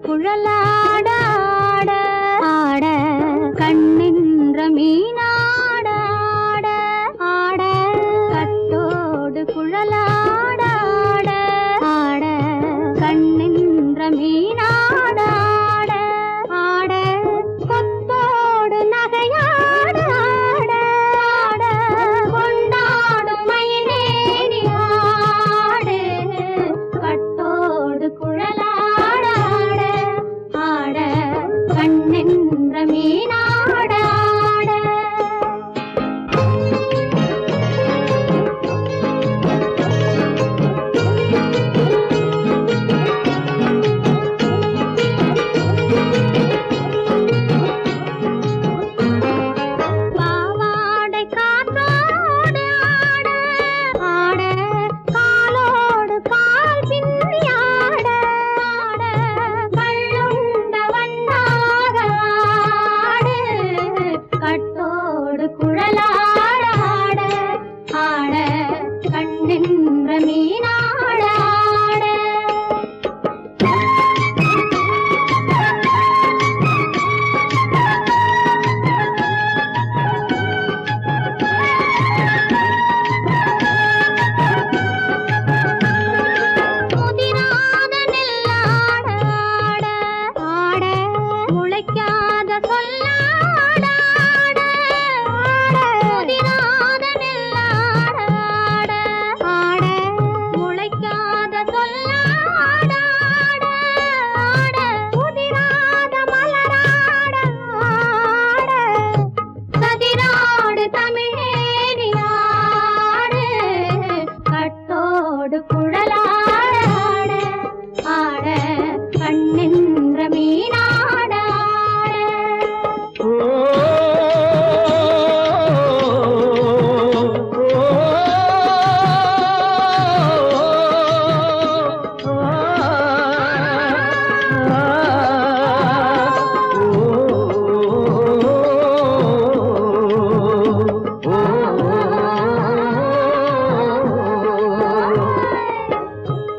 குழலாட ஆட ஆட கண்ணின்ற மீனாட ஆட ஆட கட்டோடு குழலாட ஆட ஆட கண்ணின்ற மீனாட ஆட ஆட கொத்தோடு நகையாட ஆட ஆட கொண்டாடும் மயிலேறி ஆடு கட்டோடு குழலாட ஆட ஆட கண்ணென்ற மீனாட ஆட பாவாடை காற்றோடு ஆட ஆட காலோடு கால் பின்னி ஆட ஆட கள்ளுண்ட வண்ணாக ஆடு கட்டோடு குழலாட ஆட ஆட கண்ணென்ற மீனாட ஆட முதிராத நெல்லாட ஆட ஆட முளைக்காத சொல்லாட ஆட ஆட முதிராத நெல்லாட ஆட ஆட முளைக்காத சொல்லாட ஆட ஆட முதிராத மலராட ஆட கதிராடு தமிழேறி ஆடு கட்டோடு குழலாட ஆட ஆட கண்ணென்ற மீனாட ஆட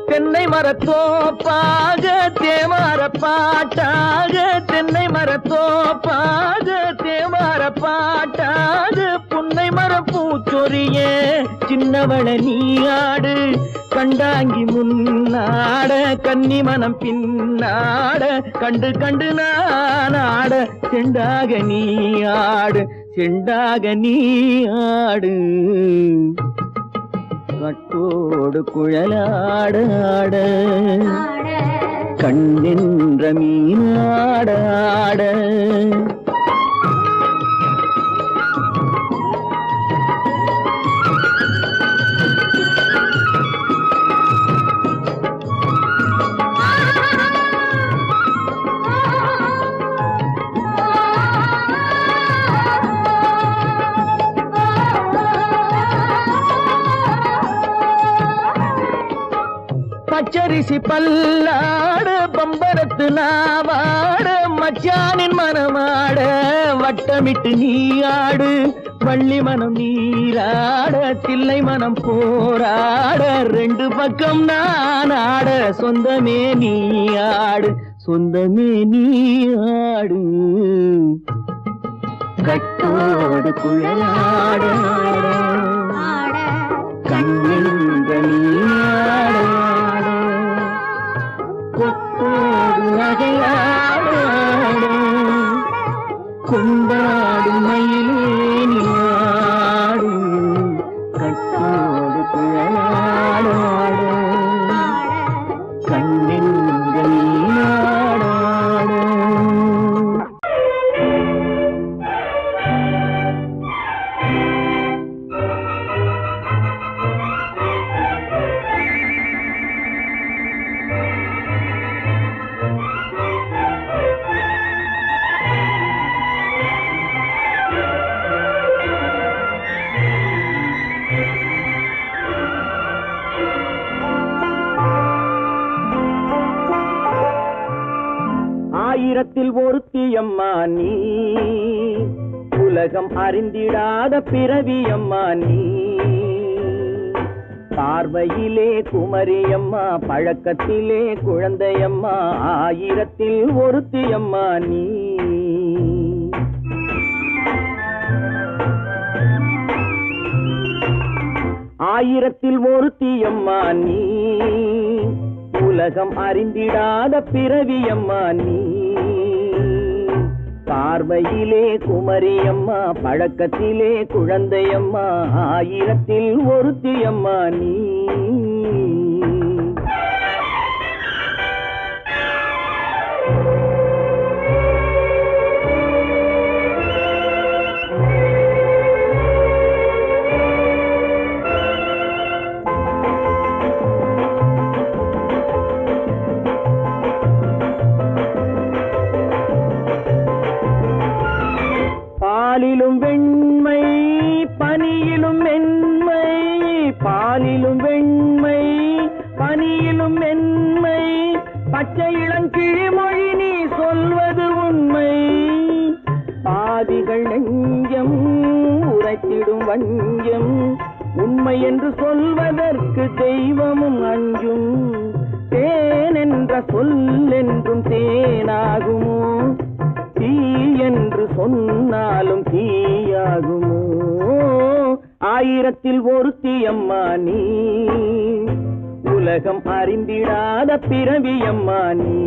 தென்னை மரத்தோப்பாக தேமார பாட்டாக தென்னை மரத்தோப்பாக தேமார பாட்டாக புன்னை மரம் பூச்சொரிய சின்னவள நீயாடு கண்டாங்கி முன்னாட கன்னி மனம் பின்னாட கண்டு கண்டு நானாட செண்டாக நீயாடு செண்டாக நீயாடு கட்டோடு குழலாட ஆட கண்ணென்ற மீனாட ஆட பச்சரிசி பல்லாட பம்பரத்து நாவாட மச்சானின் மனமாட வட்டமிட்டு நீயாடு வள்ளி மனம் நீராட தில்லை மனம் போராட ரெண்டு பக்கம் நான் ஆட சொந்தமே நீயாடு சொந்தமே நீயாடு கட்டோடு குழலாட கண்ணென்ற நீயாட கொத்தோடு நகையாட கொண்டாடு மயிலே நீயாடு கட்டோடு குழலாட கண்ணென்ற நீயாட ஆயிரத்தில் ஒருத்தியம்மா நீ உலகம் அறிந்திடாத பிறவியம்மா நீ பார்வையிலே குமரியம்மா, பழக்கத்திலே குழந்தையம்மா, ஆயிரத்தில் ஒருத்தியம்மா நீ. ஆயிரத்தில் ஒருத்தியம்மா நீ, உலகம் அறிந்திடாத பிறவியம்மா நீ. பார்வையிலே குமரியம்மா, பழக்கத்திலே குழந்தையம்மா, ஆயிரத்தில் ஒருத்தியம்மா நீ. பாலிலும் வெண்மை பனியிலும் மென்மை, பாலிலும் வெண்மை பனியிலும் மென்மை, பச்சை இளங்கிழிமொழி நீ சொல்வது உண்மை. பாதிகள் நெஞ்சம் உரைத்திடும் வஞ்சம், உண்மை என்று சொல்வதற்கு தெய்வமும் அஞ்சும். தேன் என்ற சொல் என்றும் தேனாகுமோ, தீ என்று சொன்னாலும் தீயாகுமோ. ஆயிரத்தில் ஒருத்தியம்மா நீ, உலகம் அறிந்திடாத பிறவியம்மா நீ.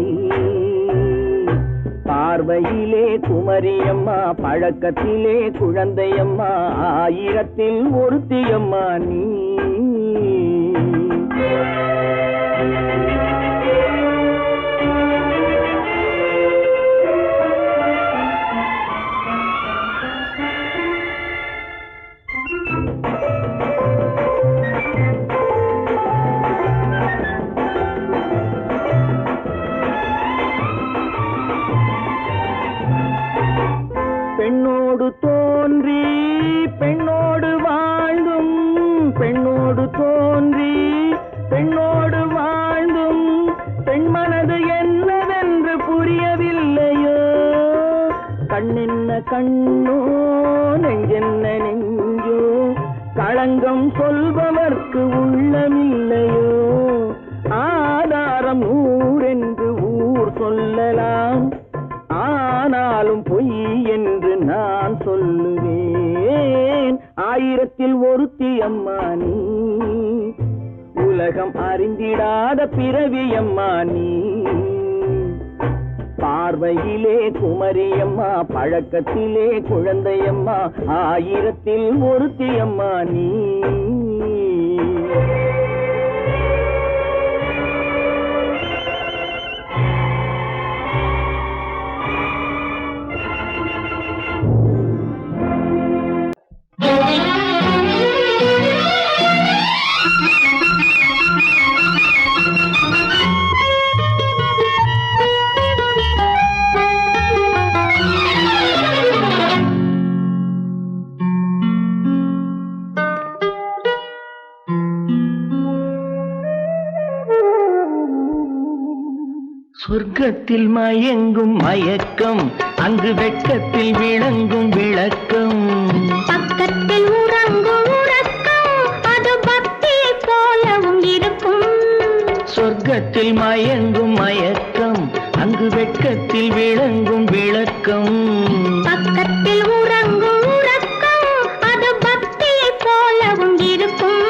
பார்வையிலே குமரியம்மா, பழக்கத்திலே குழந்தையம்மா, ஆயிரத்தில் ஒருத்தியம்மா நீ. பெண்ணோடு தோன்றி பெண்ணோடு வாழ்ந்தும், பெண்ணோடு தோன்றி பெண்ணோடு வாழ்ந்தும், பெண் மனது என்னவென்று புரியவில்லையோ. கண்ணென்ன கண்ணோ, நெஞ்சென்ன நெஞ்சோ, களங்கம் சொல்பவர்க்கு உள்ளமில்லையோ. ஆதாரம் ஊரென்று ஊர் சொல்லலாம், ஆனாலும் பொய் என்று நான் சொல்லுவேன். ஆயிரத்தில் ஒருத்தியம்மா நீ, உலகம் அறிந்திடாத பிறவியம்மா நீ. பார்வையிலே குமரியம்மா, பழக்கத்திலே குழந்தையம்மா, ஆயிரத்தில் ஒருத்தியம்மா நீ. சொர்க்கத்தில் மயங்கும் மயக்கம், அங்கு வெட்கத்தில் விளங்கும் விளக்கம். பக்கத்தில் உறங்கும் உறக்கம், அது பக்தியை போலவும் இருக்கும். சொர்க்கத்தில் மயங்கும் மயக்கம், அங்கு வெட்கத்தில் விளங்கும் விளக்கம். பக்கத்தில் உறங்கும் உறக்கம், அது பக்தியை போலவும் இருக்கும்.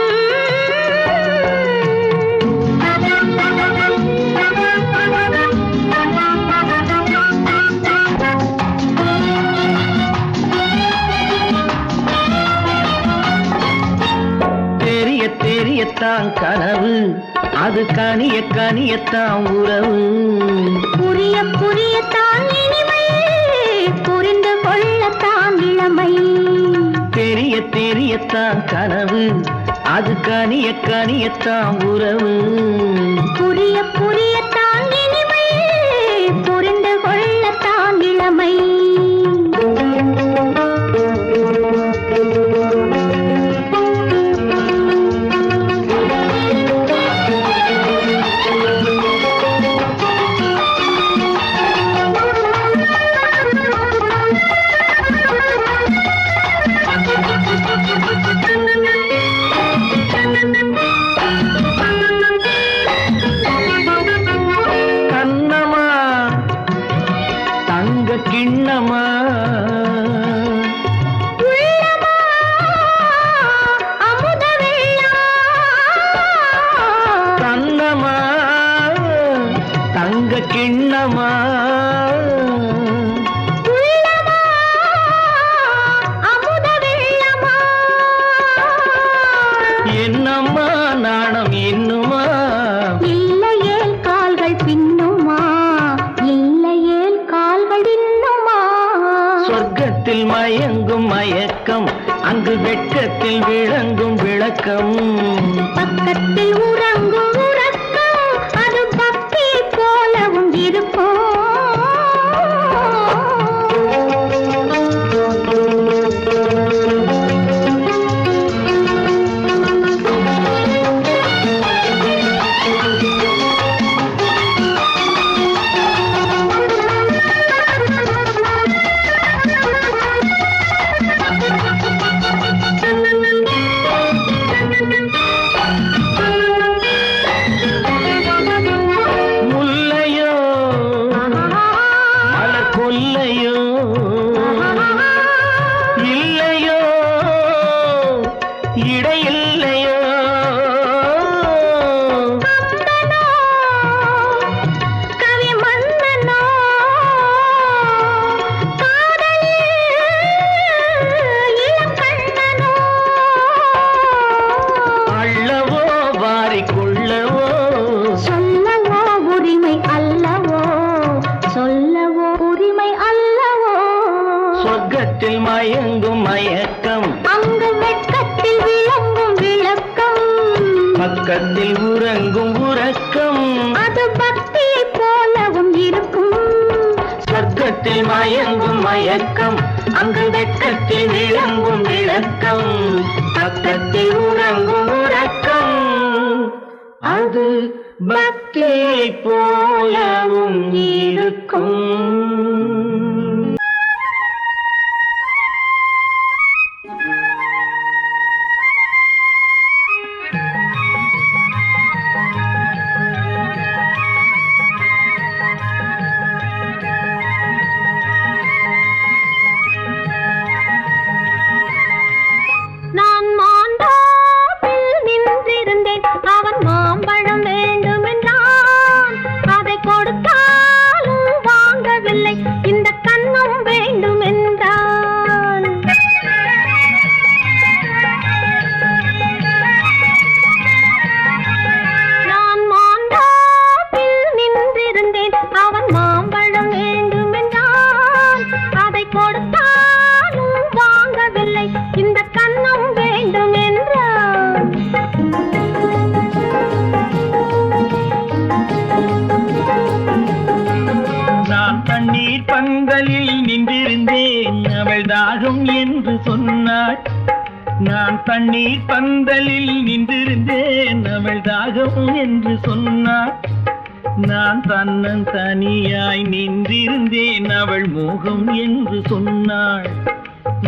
தெரியத்தான் கனவு, அது கனிய கனியத்தான் உறவு. புரிய புரியத்தான் இனிமை, புரிந்து கொள்ளத்தான் இளமை. தெரியத்தான் கனவு, அது கனிய கனியத்தான் உறவு. புரிய புரியத்தான் இனிமை, புரிந்து கொள்ளத்தான் இளமை. கிண்ணமா உள்ளமா அமுத வெள்ளமா கண்ணமா தங்க கிண்ணமா உள்ளமா அமுத வெள்ளமா என்னம்மா நாணம் இன்னுமா இல்லையேல் கால்கள் பின்னுமா இல்லையேல் கால்கள் இன்னுமா சொர்க்கத்தில் மயங்கும் மயக்கம் அங்கு வெட்கத்தில் விளங்கும் விளக்கம் பக்கத்தில் உறங்கும் உறக்கம் அது பக்தி போலவும் இருக்கும் முல்லையோ மலர் கொல்லையோ இல்லையோ இடையில்லையோ கம்பனோ, கவி மன்னனோ, காதலில் இளங்கண்ணனோ, அள்ளவோ வாரிக்கொள்ளவோ சொல்லவோ உரிமை அல்லவோ சொல்லவோ உரிமை அல்லவோ சொர்க்கத்தில் மயங்கும் மயக்கம் அங்கு வெட்கத்தில் விளங்கும் விளக்கம் பக்கத்தில் உறங்கும் உறக்கம் அது பக்தியை போலவும் இருக்கும் சொர்க்கத்தில் மயங்கும் மயக்கம் அங்கு வெட்கத்தில் விளங்கும் விளக்கம் பக்கத்தில் உறங்கும் உறக்கம் அது பக்தியை போலவும் இருக்கும். நான் மாண்டாப்பில் நின்றிருந்தேன் அவன் மாம்பழம் வேண்டுமென்றான் அதை கொடுத்தாலும் வாங்கவில்லை இந்த கன்னம் வேண்டுமென்றான் நான் மாண்டாப்பில் நின்றிருந்தேன் அவன் மாம்பழம் வேண்டுமென்றான் அதை கொடுத்தாலும் வாங்கவில்லை இந்த கன்னம் வேண்டும் என்றான் நான் தண்ணீர் பந்தலில் நின்றிருந்தேன் அவள் தாகம் என்று சொன்னாள். நான் தண்ணீர் பந்தலில் நின்றிருந்தேன் அவள் தாகம் என்று சொன்னாள். நான் தன்னன் தனியாய் நின்றிருந்தேன் அவள் மோகம் என்று சொன்னாள்.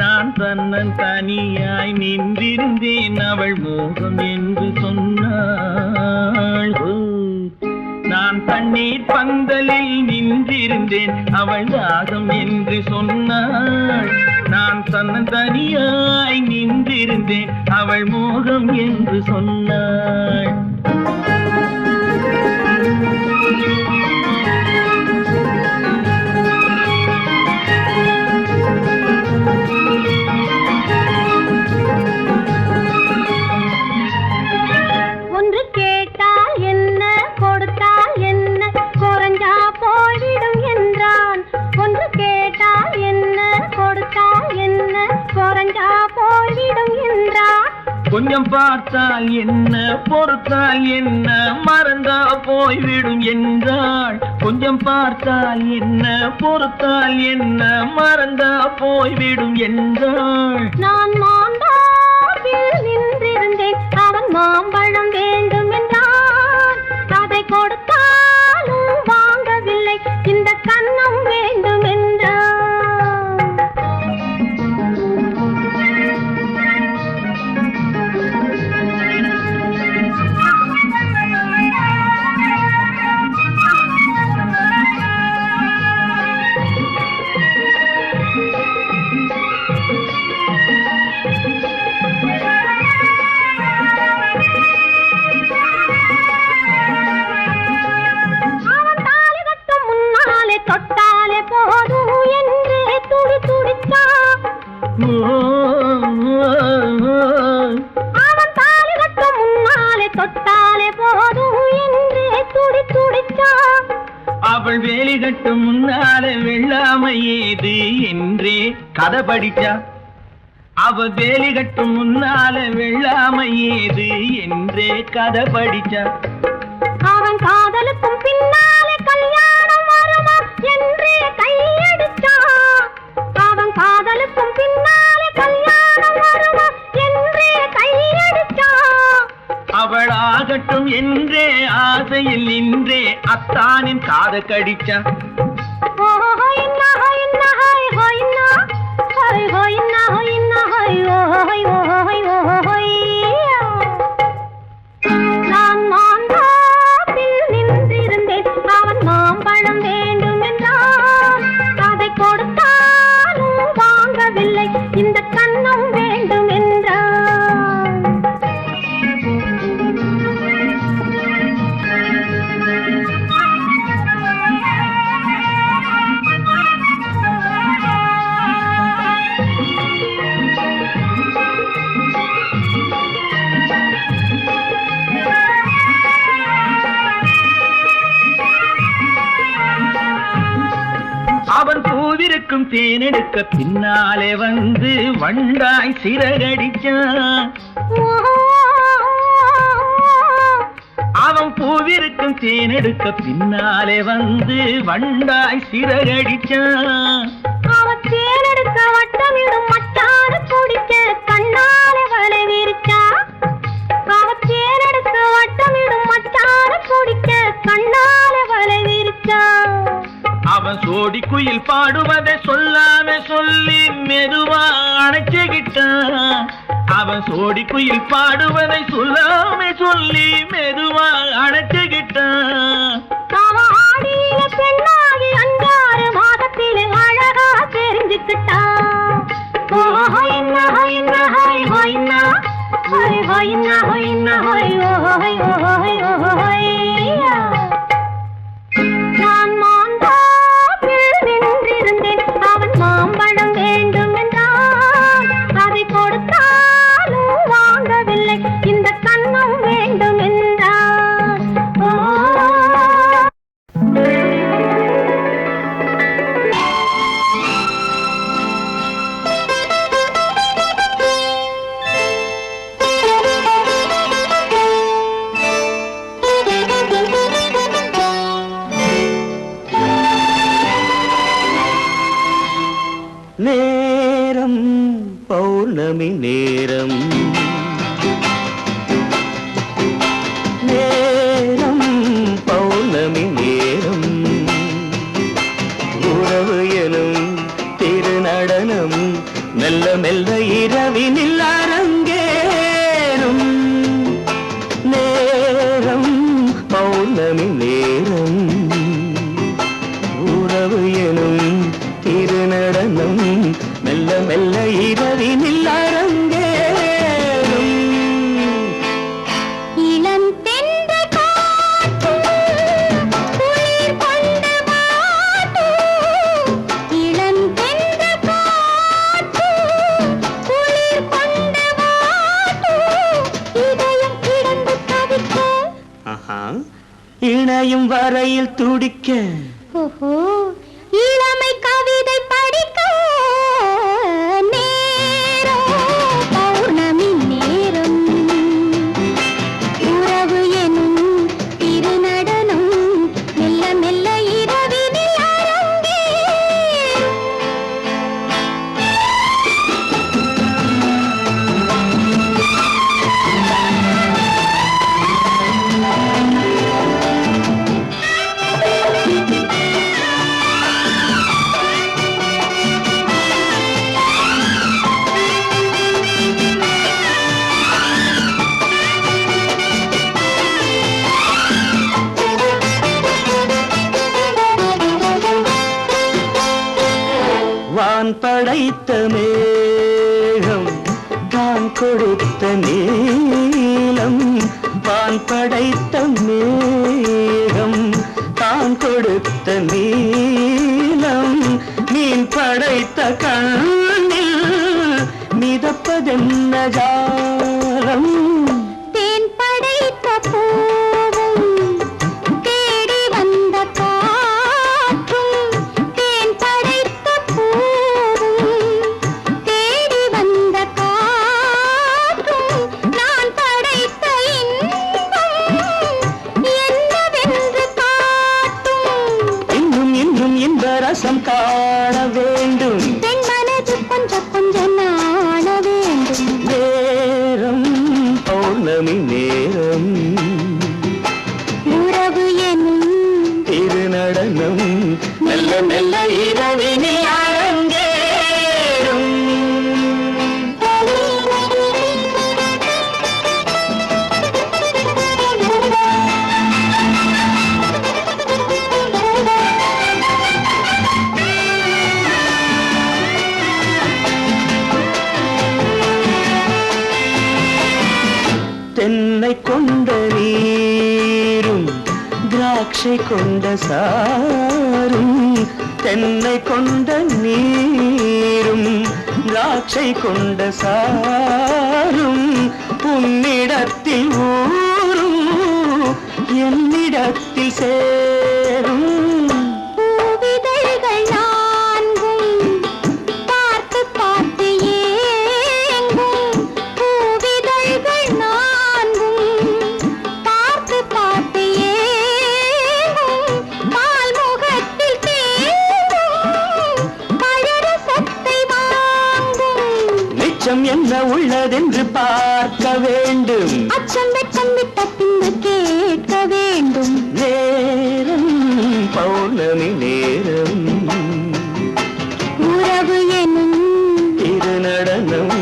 நான் தன்னன் தனியாய் நின்றிருந்தேன் அவள் மோகம் என்று சொன்னாள். நான் தண்ணீர் பந்தலில் நின்றிருந்தேன் அவள் தாகம் என்று சொன்னாள். நான் தன்னன் தனியாய் நின்றிருந்தேன் அவள் மோகம் என்று சொன்னாள். ஒன்று கேட்டால் என்ன கொடுத்தால் என்ன குறைஞ்சா போய்விடும் என்றான் ஒன்று கேட்டால் என்ன கொடுத்தால் என்ன குறைஞ்சா போய்விடும் என்றான் கொஞ்சம் பார்த்தால் என்ன பொறுத்தால் என்ன மறந்தா போய்விடும் என்றாள். கொஞ்சம் பார்த்தால் என்ன பொறுத்தால் என்ன மறந்தா போய்விடும் என்றாள். நான் மாண்டாப்பில் நின்றிருந்தேன் அவன் மாம்பழம் வேண்டும் என்றான் அதை கொடுத்தாலும் வாங்கவில்லை இந்த கன்னம் வேண்டும் என்றான் தொட்டாலே போதும் என்று துடி துடிச்சா அவன் தாலி கட்டும் முன்னாலே தொட்டாலே போதும் என்று துடி துடிச்சா அவள் வேலி கட்டும் முன்னாலே வெள்ளாமை ஏது என்றே கதை படிச்சா அவ வேலி கட்டும் முன்னாலே வெள்ளாமை ஏது என்றே கதை படிச்சா அவன் காதலுக்கும் பின்னாலே கல்யாணம் வருமா என்றே கையடிச்சா அவன் காதலுக்கும் பின்னாலே கல்யாணம் வருமா என்றே கையடிச்சா அவள் ஆகட்டும் என்றே ஆசையில் நின்றே அத்தானின் காதை கடிச்சா நான் மாந்தாப்பில் நின்றிருந்தேன் அவன் மாம்பழம் வேண்டும் என்றான் அதை கொடுத்தாலும் வாங்கவில்லை இந்த கன்னம் வேண்டும் என்றான் அவன் பூவிருக்கும் தேனெடுக்க பின்னாலே வந்து வண்டாய் சிறகடிச்சான் அவன் பூவிருக்கும் தேனெடுக்க பின்னாலே வந்து வண்டாய் சிறகடிச்சான் அவன் தேனெடுக்க வட்டமிடும் மட்டாறு குடிக்க கண்ணாலே வலை விரிச்சா அவன் தேனெடுக்க வட்டமிடும் மட்டாறு குடிக்க கண்ணாலே வலை விரிச்சா அவன் சோடி குயில் பாடுவதை சொல்லாம சொல்லி மெதுவா அணைச்சுக்கிட்டான் அவன் சோடி குயில் பாடுவதை சொல்லாம சொல்லி மெதுவா அணைச்சுக்கிட்டான் அவன் ஆடியில பெண்ணாகி 5-6 மாதத்திலே அழகா தெரிஞ்சுக்கிட்டான் நான் மாந்தாப்பில் நின்றிருந்தேன் அவன் மாம்பழம் வேண்டும் என்றான் அதை கொடுத்தாலும் வாங்கவில்லை இந்த கன்னம் வேண்டும் என்றான் நேரம் பௌர்ணமி நேரம் நேரம் பௌர்ணமி நேரம் உறவு எனும் திருநடனம் மெல்ல மெல்ல இரவினில் அரங்கேறும் நேரம் பௌர்ணமி நேரம் உறவு எனும் திருநடனம் மெல்ல மெல்ல இரவினில் அரங்கேறும் இளம் தென்றல் காற்றும் குளிர் கொண்டு வாட்டும் இளம் தென்றல் காற்றும் குளிர் கொண்டு வாட்டும் இதயம் கிடந்து தவிக்க இணையும் வரையில் துடிக்க இளமை கவிதை படிக்க நேரம் பௌர்ணமி நேரம் உறவு எனும் திருநடனம் மெல்ல மெல்ல இரவினில் அரங்கேறும் வான் படைத்த மேகம் தான் கொடுத்த நீலம் வான் படைத்த மேகம் தான் கொடுத்த நீலம் படைத்த கண்ணில் மிதப்பதென்ன ஜாலம் தேன் படைத்த பூவும் தேடி வந்த காற்றும் தேன் படைத்த பூவும் தேடி வந்த காற்றும் நான் படைத்த இன்பம் என்னவென்று காட்டும் இன்னும் இன்னும் இந்த ரசம் காண வேண்டும் பெண் மனது கொஞ்சம் கொஞ்சம் நாண வேண்டும் நேரம் பௌர்ணமி நேரம் உறவு எனும் திருநடனம் மெல்ல மெல்ல இரவினில் அரங்கேறும் தென்னை கொண்ட நீரும் திராட்சை கொண்ட சாரும் தென்னை கொண்ட நீரும் திராட்சை கொண்ட சாரும் உன்னிடத்தில் ஊரும் என்னிடத்தில் சேரும் பூவிதழ்கள் நான்கும் பார்த்து பார்த்து ஏங்கும் பூவிதழ்கள் நான்கும் பார்த்து பார்த்து ஏங்கும் பால் முகத்தில் தேங்கும் பழரசத்தை வாங்கும் நிச்சம் என்ன உள்ளதென்று பார்க்க வேண்டும் அச்சம் வெச்சம் விட்ட பின்பு கேட்க வேண்டும் நேரம் பௌர்ணமி நேரம் உறவு எனும் திருநடனம்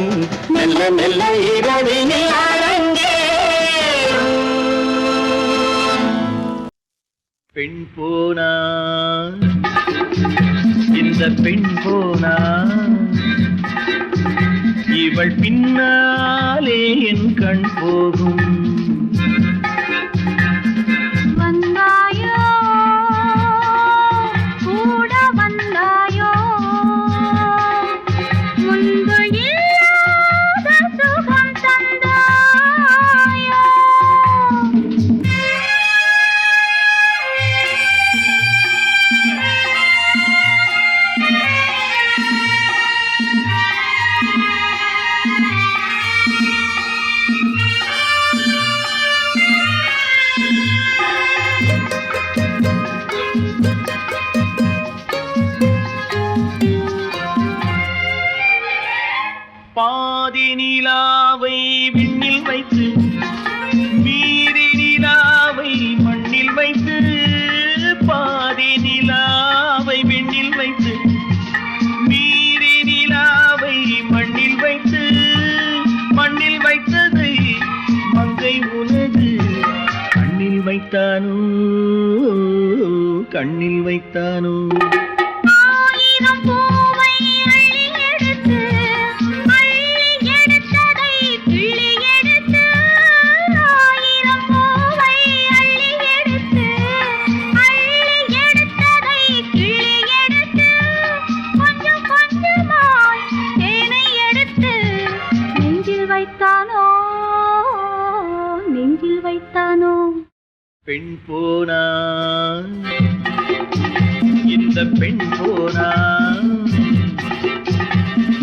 மெல்ல மெல்ல இரவினில் அரங்கேறும் பெண் போனா இந்த பெண் போனா இவள் பின்னாலே என் கண் போகும் வந்தாயோ கூட வந்தாயோ முன்பு இல்லாத சுகம் தந்தாயோ பாதி நிலாவை விண்ணில் வைத்து மீதி நிலாவை மண்ணில் வைத்து பாதி நிலாவை விண்ணில் வைத்து மீதி நிலாவை மண்ணில் வைத்து மண்ணில் வைத்ததை மங்கை உனது கண்ணில் வைத்தானோ கண்ணில் வைத்தானோ ஆயிரம் பூவை அள்ளி எடுத்து எடுத்ததை கிள்ளி எடுத்து ஆயிரம் பூவை அள்ளி எடுத்து எடுத்ததை கிள்ளி எடுத்து கொஞ்சம் கொஞ்சமாய் தேனை எடுத்து நெஞ்சில் வைத்தானோ நெஞ்சில் வைத்தானோ பெண் போனா இந்த பெண் போனா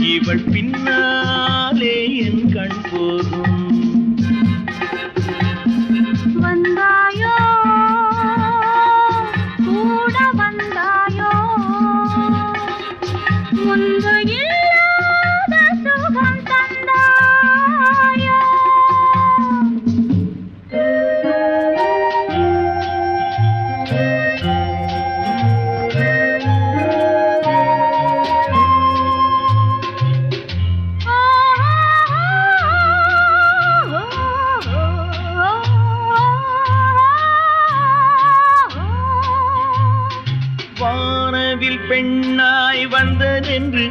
இவள் பின்னாலே என் கண் போகும் வந்தாயோ கூட வந்தாயோ முன்பு இல்லாத சுகம் தந்தாயோ வானவில் பெண்ணாய் வந்ததென்று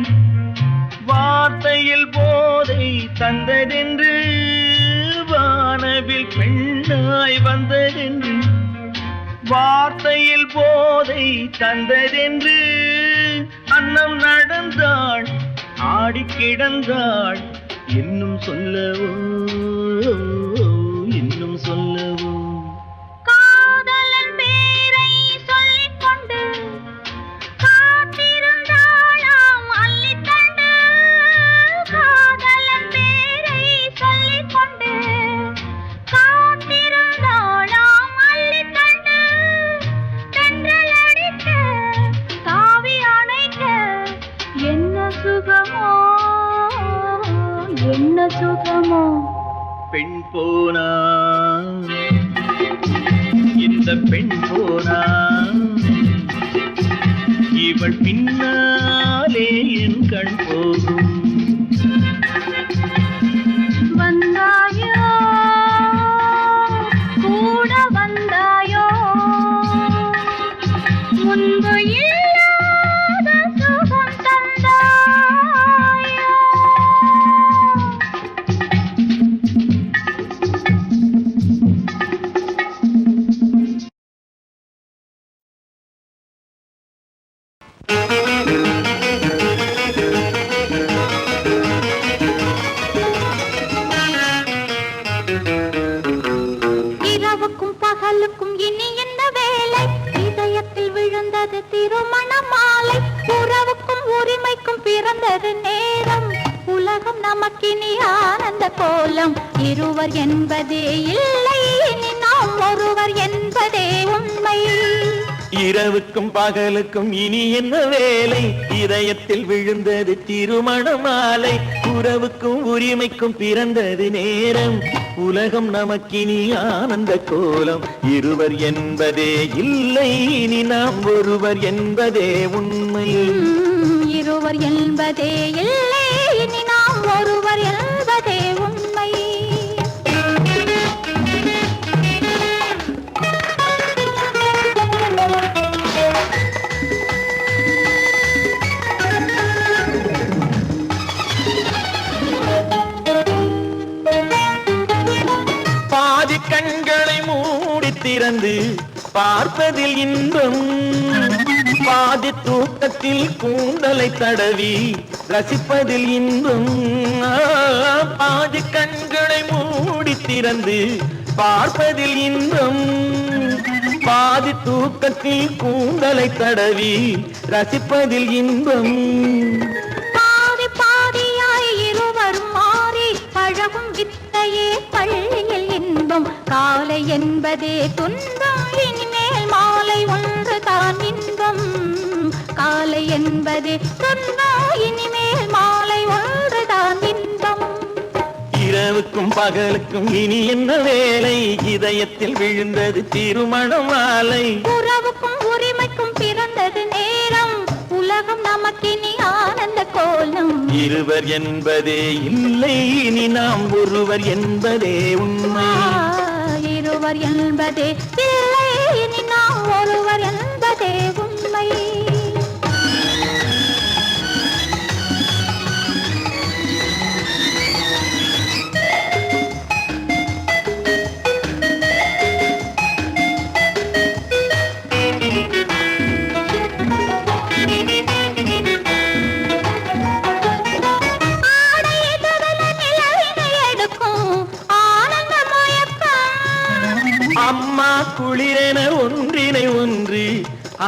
வார்த்தையில் போதை தந்ததென்று வானவில் பெண்ணாய் வந்ததென்று வார்த்தையில் போதை தந்ததென்று அன்னம் நடந்த வாடி கிடந்தாள் இன்னும் சொல்லவோ இன்னும் சொல்லவோ காதலன் பேரை சொல்லிக் கொண்டு காத்திருந்தாளாம் அள்ளித்தண்டு. காதலன் பேரை சொல்லிக் கொண்டு காத்திருந்தாளாம் அள்ளித்தண்டு. தென்றல் அடிக்க தாவி அணைக்க என்ன சுகமோ என்ன சுகமோ. பெண் போனா இந்த பெண் போனா இவள் பின்னாலே என் கண் போகும். வந்தாயோ கூட வந்தாயோ முன்பு இல்லாத சுகம் தந்தாயோ. இரவுக்கும் பகலுக்கும் இனி என்ன வேலை? இதயத்தில் விழுந்தது திருமண மாலை. உறவுக்கும் உரிமைக்கும் பிறந்தது நேரம். உலகம் நமக்கினி ஆனந்த கோலம். இருவர் என்பதே இல்லை, இனி நாம் ஒருவர் என்பதே உண்மை. இரவுக்கும் பகலுக்கும் இனி என்ன வேலை? இதயத்தில் விழுந்தது திருமண மாலை. உறவுக்கும் உரிமைக்கும் பிறந்தது நேரம். உலகம் நமக்கினி ஆனந்த கோலம். இருவர் என்பதே இல்லை, இனி நாம் ஒருவர் என்பதே உண்மை. இருவர் என்பதே இல்லை, இனி நாம் ஒருவர் என்பதே உண்மை. பாதி கண்களை மூடி திறந்து பார்ப்பதில் இன்பம். பாதி தூக்கத்தில் கூந்தலை தடவி ரசிப்பதில் இன்பம். பாதி கண்களை மூடி திறந்து பார்ப்பதில் இன்பம். பாதி தூக்கத்தில் கூந்தலை தடவி ரசிப்பதில் இன்பம். பாதி பாதியாய் இருவர் மாறி பழகும் வித்தையே பள்ளியில் இன்பம். காலை என்பதே துன்பம், இனிமேல் மாலை ஒன்று தான் இன்பம். காலை என்பதே துன்பம், இனிமேல் மாலை ஒன்று தான் இன்பம். இரவுக்கும் பகலுக்கும் இனி என்ன வேலை? இதயத்தில் விழுந்தது திருமண மாலை. உறவுக்கும் உரிமைக்கும் பிறந்தது நேரம். உலகம் நமக்கினி ஆனந்த கோலம். இருவர் என்பதே இல்லை, இனி நாம் ஒருவர் என்பதே உண்மை. இருவர் என்பதே இல்லை, இனி நாம் ஒருவர் என்பதே உண்மை. அம்மா குளிரென ஒன்றினை ஒன்று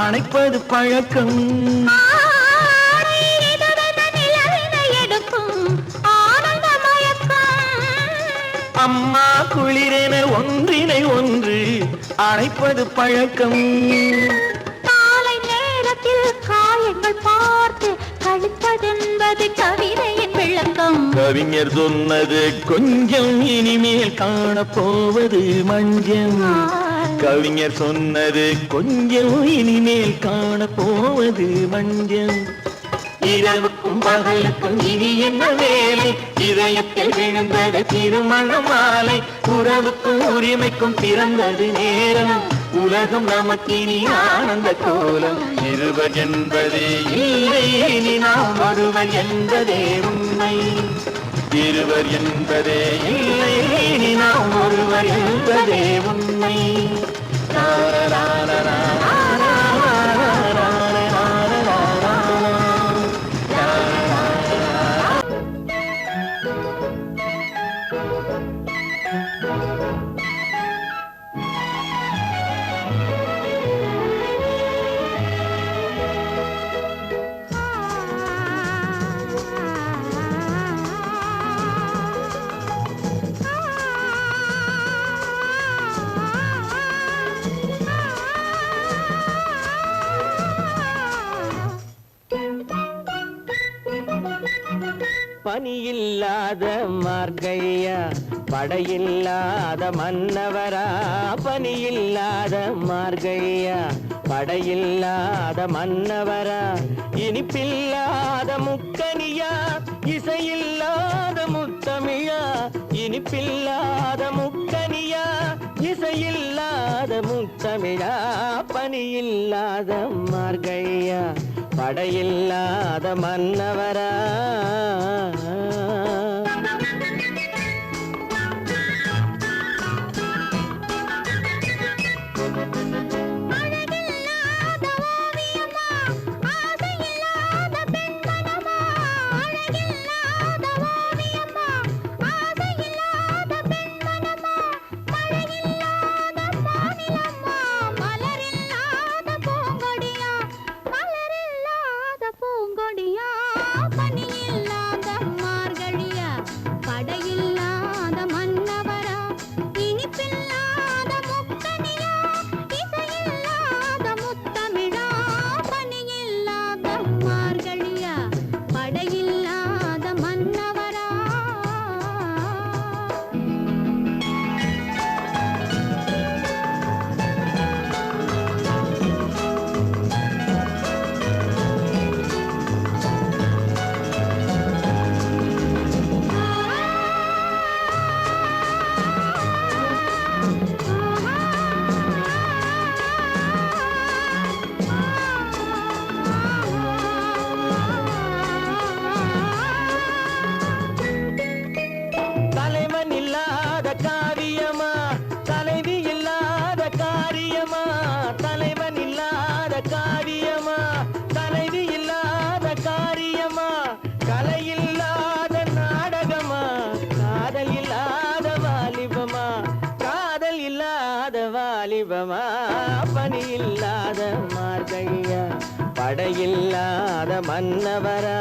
அணைப்பது பழக்கம். அம்மா குளிரென ஒன்றினை ஒன்று அணைப்பது பழக்கம். காலை நேரத்தில் காயங்கள் பார்த்து கழிப்பதென்பது கவிதையின் விளக்கம். கவிஞர் சொன்னது கொஞ்சம், இனிமேல் காணப்போவது மஞ்சம். கவிஞர் சொன்னது கொஞ்சம், இனிமேல் காணப்போவது மஞ்சம். இரவுக்கும் பகலுக்கும் இனி என்ன வேலை? இதயத்தில் விழுந்தது திருமண மாலை. உறவுக்கும் உரிமைக்கும் பிறந்தது நேரம். உலகம் நமக்கினி ஆனந்த கோலம். இருவர் என்பதே இல்லை, இனி நாம் ஒருவர் என்பதே உண்மை. இருவர் என்பதே இல்லை, இனி நாம் ஒருவர் என்பதே உண்மை. பனியில்லாத மார்கழியா படையில்லாத மன்னவரா பனியில்லாத மார்கழியா படையில்லாத மன்னவரா இனிப்பில்லாத முக்கனியா இசையில்லாத முத்தமிழா இனிப்பில்லாத முக்கனியா இசையில்லாத முத்தமிழா பனியில்லாத மார்கழியா படையில்லாத மன்னவரா பனியில்லாத மார்கழியா படையில்லாத மன்னவரா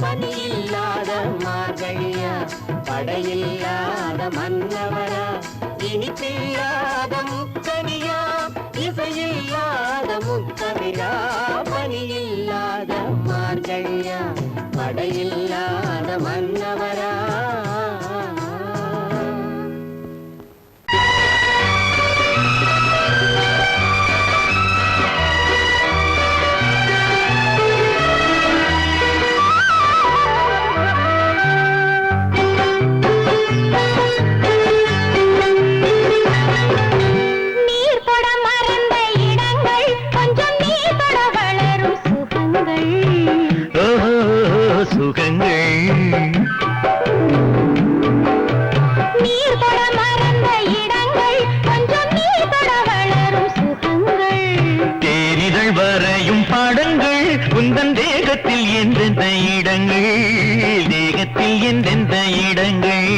பனியில்லாத மார்கழியா படையில்லாத மன்னவரா இனிப்பில்லாத முக்கனியா இசையில்லாத முத்தமிழா பனியில்லாத மார்கழியா படையில்லாத மன்னவரா உந்தன் தேகத்தில் எந்தெந்த இடங்கள் தேகத்தில் எந்தெந்த இடங்கள்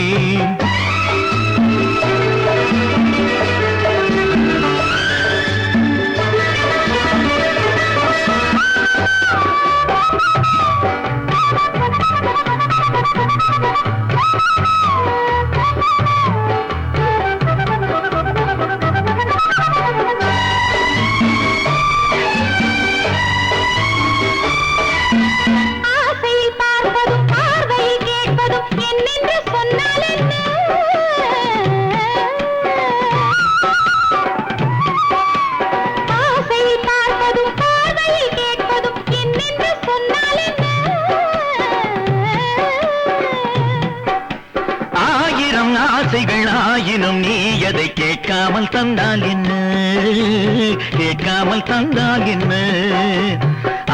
ஆயினும் நீ எதை கேட்காமல் தந்தால் என்ன கேட்காமல் தந்தால் என்ன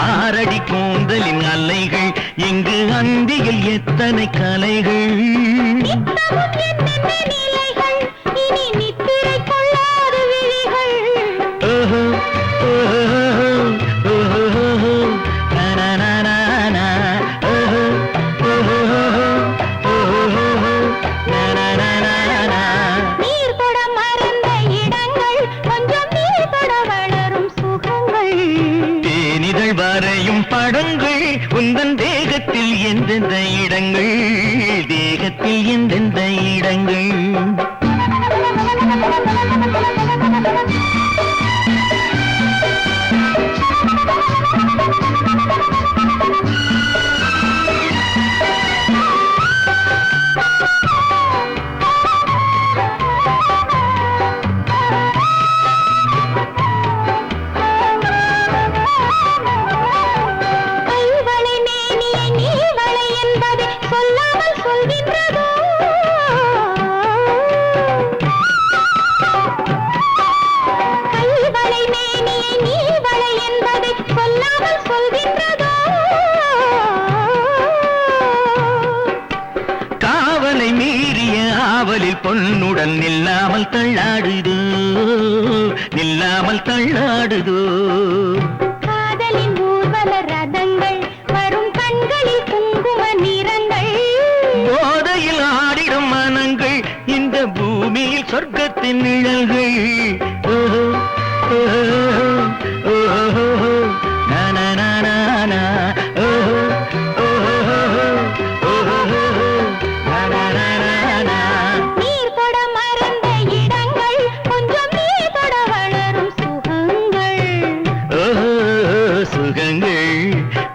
ஆரடி கூந்தலின் அலைகள் இங்கு அந்தியில் எத்தனை கலைகள் எந்தெந்த இடங்கள் தேகத்தில் எந்தெந்த இடங்கள் பொன்னுடன் நில்லாமல் தள்ளாடுதோ நில்லாமல் தள்ளாடுதோ காதலின் ஊர்வல ரதங்கள் வரும் கண்களில் குங்கும நிறங்கள் போதையில் ஆடிடும் மனங்கள் இந்த பூமியில் சொர்க்கத்தின் நிழல்கள்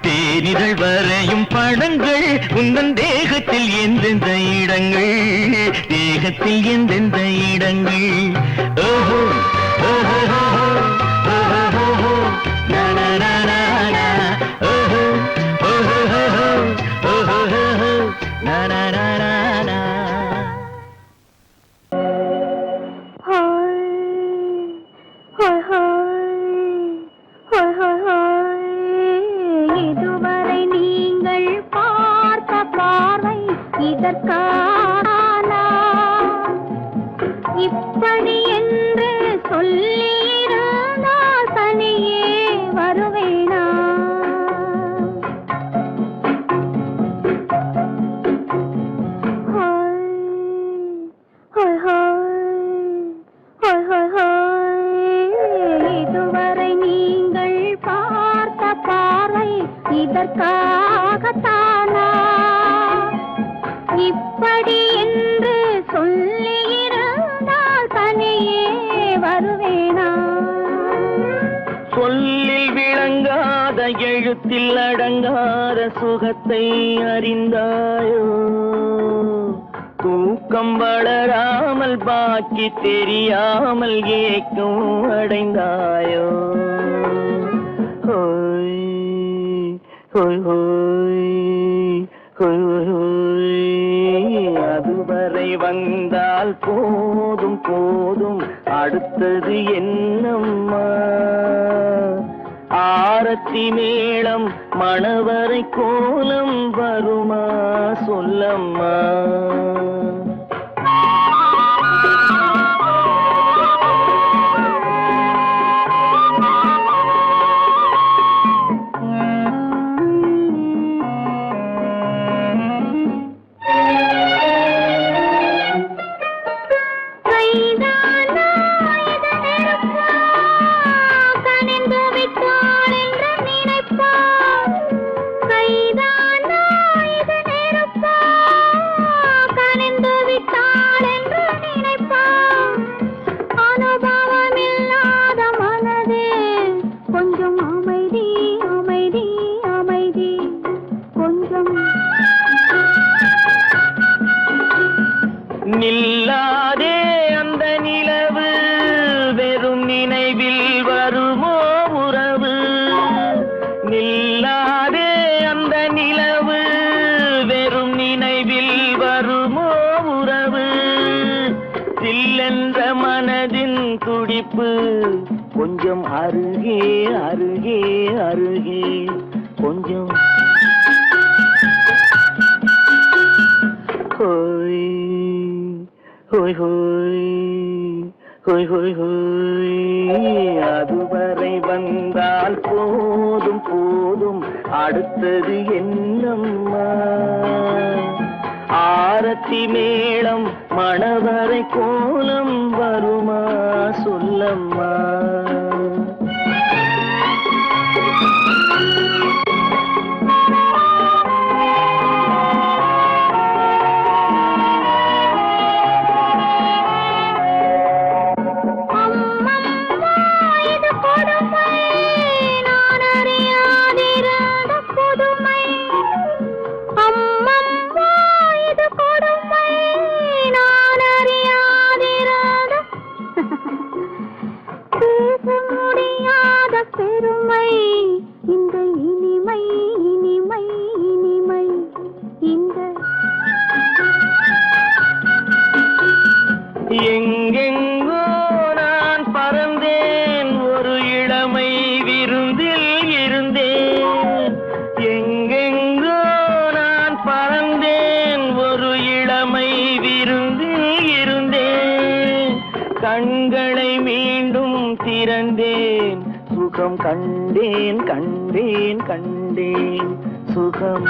தேனிதழ் வரையும் படங்கள் உந்தன் தேகத்தில் எந்தெந்த இடங்கள் தேகத்தில் எந்தெந்த இடங்கள் ஓஹோ ஓஹோ இப்படி என்று சொல்லியிருந்தால் தனியே வருவேனா இதுவரை நீங்கள் பார்த்த பார்வை இதற்காகத்தானா இப்படி என்று சொல்லியிருந்தால் தனியே வருவேனா சொல்லில் விளங்காத எழுத்தில் அடங்காத சுகத்தை அறிந்தாயோ தூக்கம் வளராமல் பாக்கி தெரியாமல் ஏக்கம் அடைந்தாயோ ஹோய் ஹோய் ஹோய் ஹோய் ஹோய் அதுவரை வந்தால் போதும் போதும் அடுத்தது என்னம்மா ஆரத்தி மேளம் மணவரை கோலம் வருமா சொல்லம்மா நில்லாதே அந்த நிலவு வெறும் நினைவில் வருமோ உறவு நில்லாதே அந்த நிலவு வெறும் நினைவில் வருமோ உறவு சில்லென்ற மனதின் துடிப்பு கொஞ்சம் அருகே அருகே அருகே கொஞ்சம் ஹோய் ஹோய் ஹோய் ஹோய் ஹோய் ஹோய் அதுவரை வந்தால் போதும் போதும் அடுத்தது என்னம்மா ஆரத்தி மேளம் மணவரை கோலம் வருமா சொல்லம்மா திறந்தேன் சுகம் கண்டேன் கண்டேன் கண்டேன் சுகம்.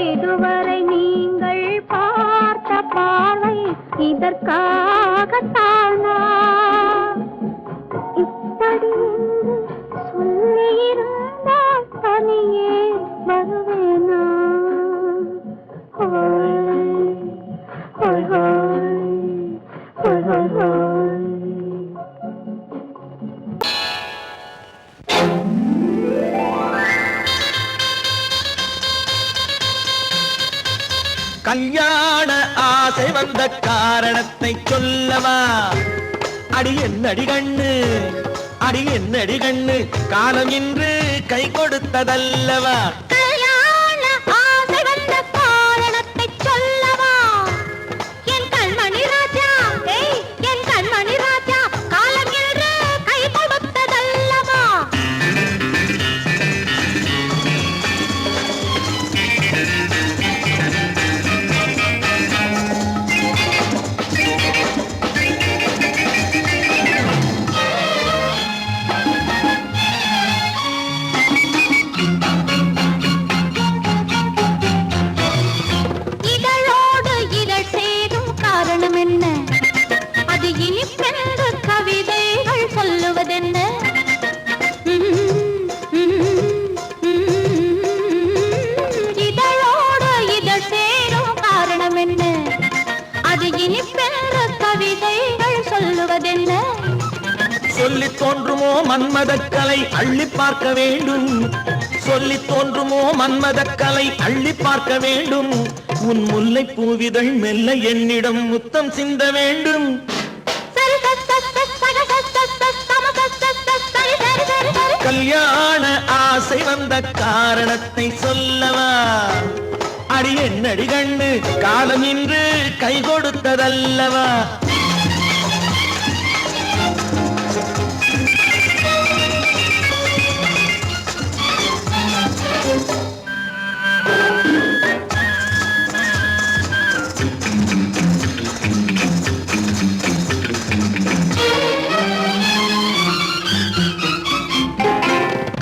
இதுவரை நீங்கள் பார்த்த பார்வை இதற்காகத்தானா? இப்படி சொல்லியிருந்தால் தனியே வருவேனா? கல்யாண ஆசை வந்த காரணத்தை சொல்லவா? அடி என்னடி கண்ணு, அடி என்னடி கண்ணு, காலம் இன்று கை கொடுத்ததல்லவா? கல்யாண ஆசை வந்த காரணத்தை சொல்லவா? என் கண்மணி ராஜா, என் கண்மணி ராஜா, காலம் இன்று கை கொடுத்ததல்லவா? சொல்லி தோன்றுமோ மன்மதக்கலை அள்ளி பார்க்க வேண்டும், சொல்லி தோன்றுமோ மன்மதக்கலை அள்ளி பார்க்க வேண்டும். உன் முல்லை பூவிதழ் மெல்ல என்னிடம் முத்தம் சிந்த வேண்டும். கல்யாண ஆசை வந்த காரணத்தை சொல்லவா? அடி என்னடி கண்ணு, காலம் இன்று கை கொடுத்ததல்லவா?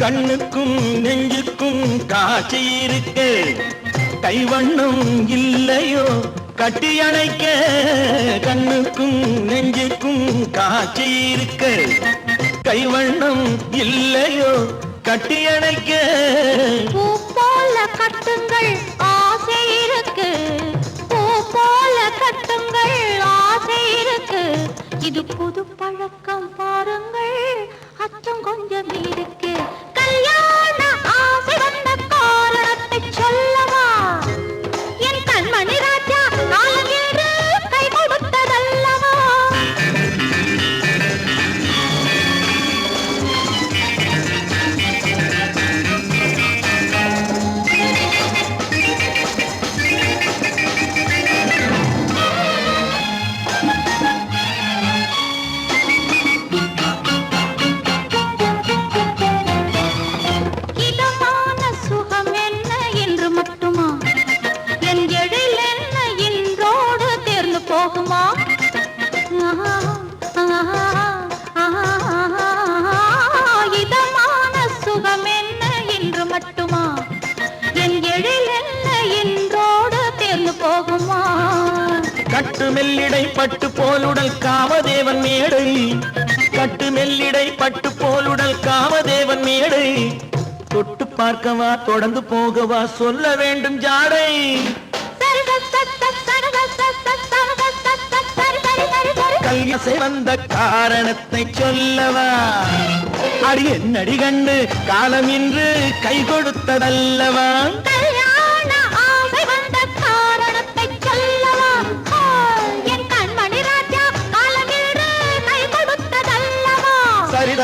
கண்ணுக்கும் நெஞ்சுக்கும் காட்சி இருக்கு, கைவண்ணம் இல்லையோ கட்டி அணைக்க? கண்ணுக்கும் நெஞ்சுக்கும் காட்சி இருக்கு, கைவண்ணம் இல்லையோ கட்டி அணைக்க? பூ போல கட்டுங்கள் ஆசை இருக்கு, பூ போல கட்டுங்கள் ஆசை இருக்கு. இது புது பழக்கம் பாருங்கள், அச்சம் கொஞ்சம் இருக்கு. கல்யாண ஆசை வந்த காரணத்தை சொல்லவா? என் கண்மணி ராஜா, காலம் என்று கை கொடுத்ததல்லவா? இதமான சுகம் என்ன என்று மட்டுமா? என் எழில் என்ன என்றோடு தேர்ந்து போகுமா? கட்டு மெல்லிடை பட்டு போலுடல் காமதேவன் மேடை, கட்டு மெல்லிடை பட்டு போலுடல் காமதேவன் மேடை. தொட்டு பார்க்கவா தொடர்ந்து போகவா சொல்ல வேண்டும் ஜாடை. கல்யாண வந்த காரணத்தை சொல்லவா? அடி என்னடி கண்டு, காலம் இன்று கை கொடுத்ததல்லவா? கல்யாண ஆசை வந்த காரணத்தை சொல்லவா? என் கண்மணி ராஜா, காலம் இன்று கை கொடுத்ததல்லவா? சரி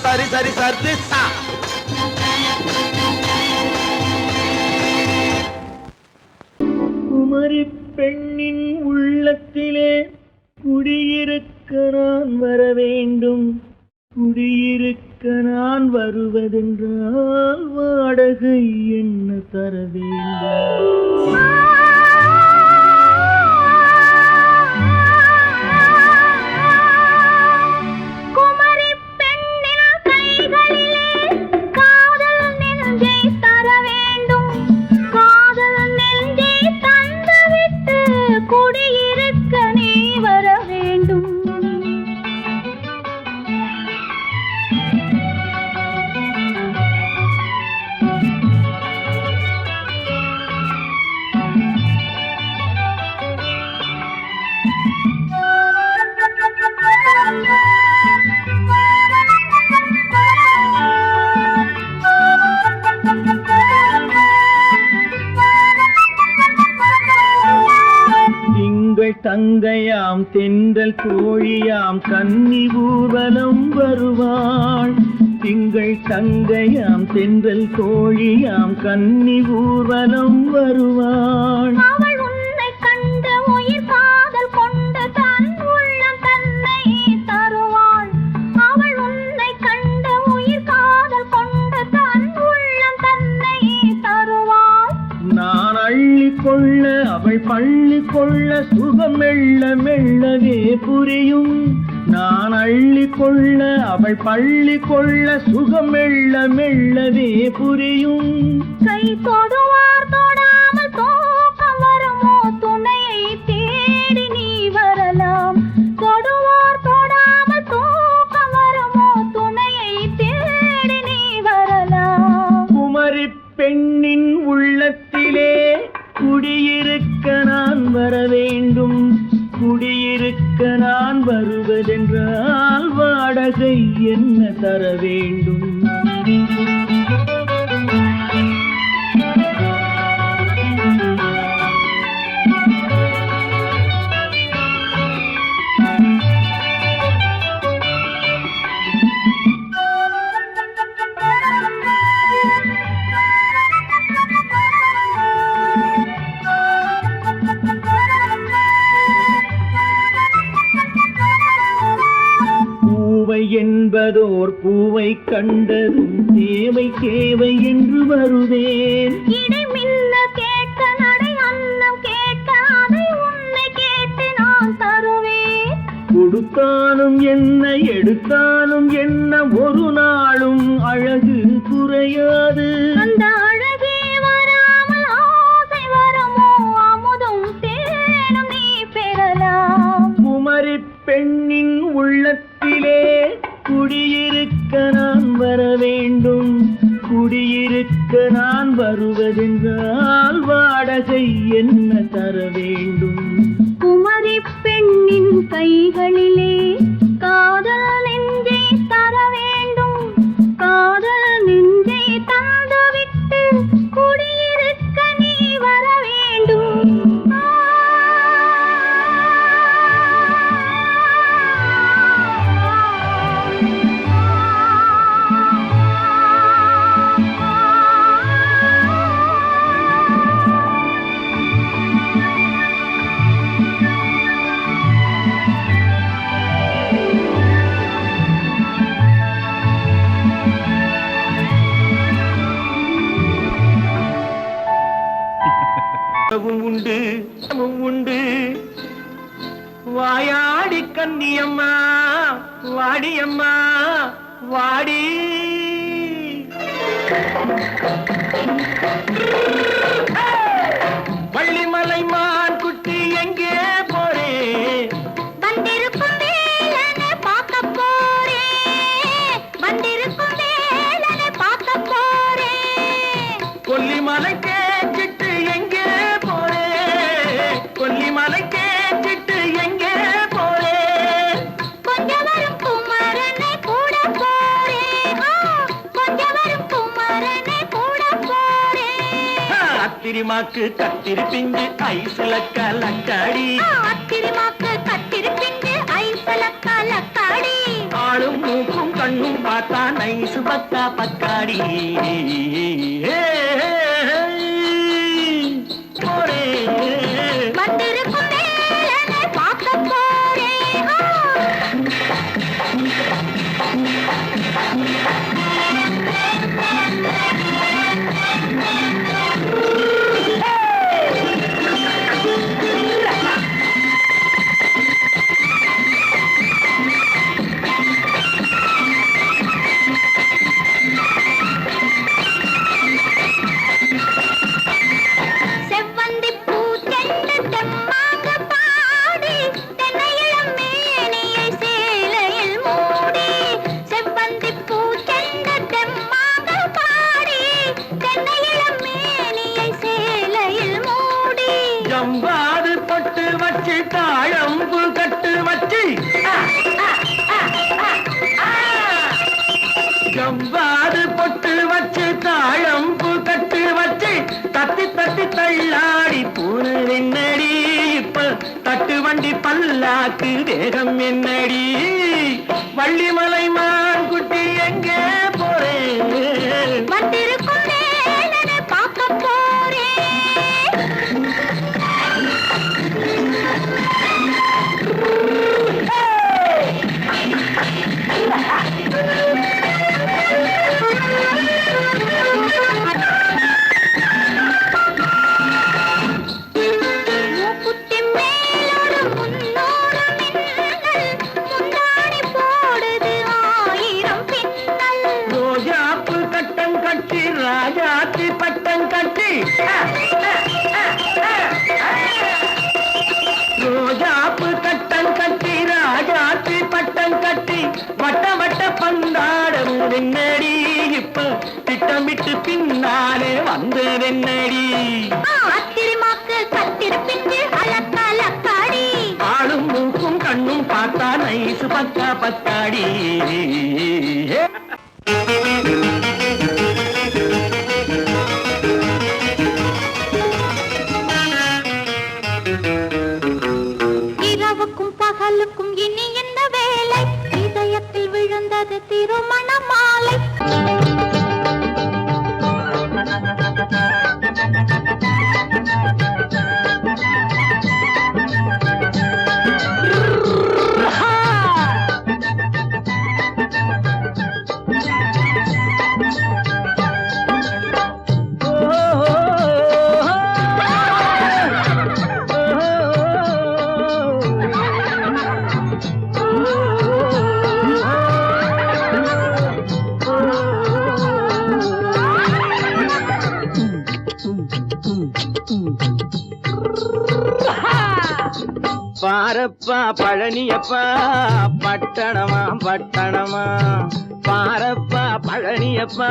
சரி சரி சரி சா. குமரி பெண்ணின் உள்ளத்திலே குடியிருக்க நான் வர வேண்டும், குடியிருக்க நான் வருவதென்றால் வாடகை என்ன தர வேண்டும்? குமரி பெண்ணின் கைகளிலே காதல் நெஞ்சை தர வேண்டும். காதல் நெஞ்சை தந்துவிட்டு குடியிருக்க நீ வர வேண்டும். திங்கள் தங்கையாம் தென்றல் தோழியாம் கன்னி ஊர்வலம் வருவாள். திங்கள் தங்கையாம் தென்றல் தோழியாம் கன்னி ஊர்வலம் வருவாள். அவள் உன்னை கண்டு உயிர் காதல் கொண்டு தன் உள்ளம் தன்னை தருவாள். அவள் உன்னை கண்டு உயிர் காதல் கொண்டு தன் உள்ளம் தன்னை தருவாள். நான் அள்ளி கொள்ள அவள் பள்ளி கொள்ள சுகம் மெல்ல மெல்லவே புரியும். நான் அள்ளி கொள்ள அவள் பள்ளி கொள்ள சுகம் மெல்ல மெல்லவே புரியும். கை தொடுவார் தொடாமல் தூக்கம் வருமோ? துணையை தேடி நீ வரலாம். தொடுவார் தொடாமல் தூக்கம் வருமோ? துணையை தேடி நீ வரலாம். குமரி பெண்ணின் உள்ளத்திலே குடியிருக்க நான் வர வேண்டும். குடியிருக்க நான் வருவதென்றால் வாடகை என்ன தர வேண்டும்? என்பதோர் பூவை கண்டதும் தேவை தேவை என்று வருவேன். இடை மின்ன கேட்க நடை அன்னம் கேட்க அதை உன்னை கேட்டு நான் தருவேன். கொடுத்தாலும் என்ன எடுத்தாலும் என்ன ஒரு நாளும் அழகு குறையாது. அந்த அழகே வராமல் ஆசை வரமோ? அமுதும் தேனும் நீ பெறலாம். குமரி பெண்ணின் உள்ளத்திலே குடியிருக்க நான் வர வேண்டும். குடியிருக்க நான் வருவதென்றால் வாடகை என்ன தர வேண்டும்? குமரி பெண்ணின் கைகளிலே காதல் நெஞ்சை தர வேண்டும். காதல் நெஞ்சை தந்துவிட்டு குடியிருக்க நீ வர வேண்டும். உண்டு உண்டு வாயாடி கன்னியம்மா வாடியம்மா வாடி. வள்ளிமலை மான் குட்டி எங்கே போறே? வந்திருக்கும் வேலனை பார்க்க போறேன். வந்திருக்கும் வேலனை பார்க்க போறேன். கொல்லிமலை கேச்சிட்டு எங்கே போறே? கொல்லிமலை கேச்சிட்டு எங்கே போறே? கொஞ்சம் வரும் குமரனை கூட போறேன். கொஞ்சம் வரும் குமரனை கூட போறேன். அத்திரிமாக்கு கத்திரி பிஞ்சு ஐசுல கலக்காடி. அத்திரிமாக்கு கத்திரி பிஞ்சு ஐசுல கலக்காடி. ஆளும் மூக்கும் கண்ணும் பார்த்தா நைசு பக்கா பக்காடி. வந்திருக்கும் வேலனை பார்க்க போறேன். வண்டி பல்லாக்கு வேகம் என்னடி வள்ளிமலை மான் குட்டி எங்கே போறேன் வந்திருக்கும் வேலனை பார்க்க போறேன் மூக்குத்தி மேலோடு முன்னோடு மின்னல் முந்தாடி போடுது ஆயிரம் பின்னல் ரோஜாப்பு கட்டம் கட்டி ராஜாத்தி பட்டம் கட்டி ரோஜாப்பு கட்டம் கட்டி ராஜாத்தி பட்டம் கட்டி வட்ட வட்ட பந்தாடம் என்னடி இப்ப திட்டமிட்டு பின்னாலே வந்து என்னடி ஆத்திரமாக்கு கத்திருப்பிட்டு அலக்காடி ஆளும் மூக்கும் கண்ணும் பார்த்தா நைசு பக்கா பத்தாடி இரவுக்கும் பகலுக்கும் இனி என்ன வேலை இதயத்தில் விழுந்தது திருமண மாலை பாரப்பா பழனியப்பா பட்டணமா பட்டணமா பாரப்பா பழனியப்பா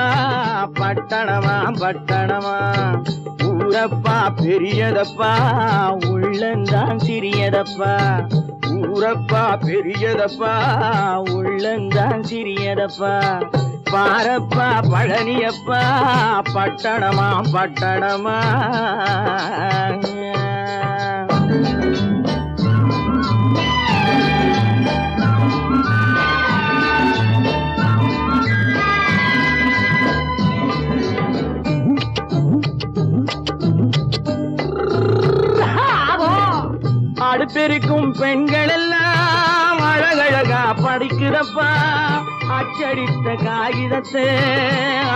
பட்டணமா பட்டணமா ஊரப்பா பெரியதப்பா உள்ளந்தான் சிறியதப்பா ஊரப்பா பெரியதப்பா உள்ளந்தான் சிறியதப்பா பாரப்பா பழனியப்பா பட்டணமா பட்டணமா அடுப்பெருக்கும் பெண்கள் எல்லாம் அழகழகா படிக்குதப்பா அச்சடித்த காகிதத்தை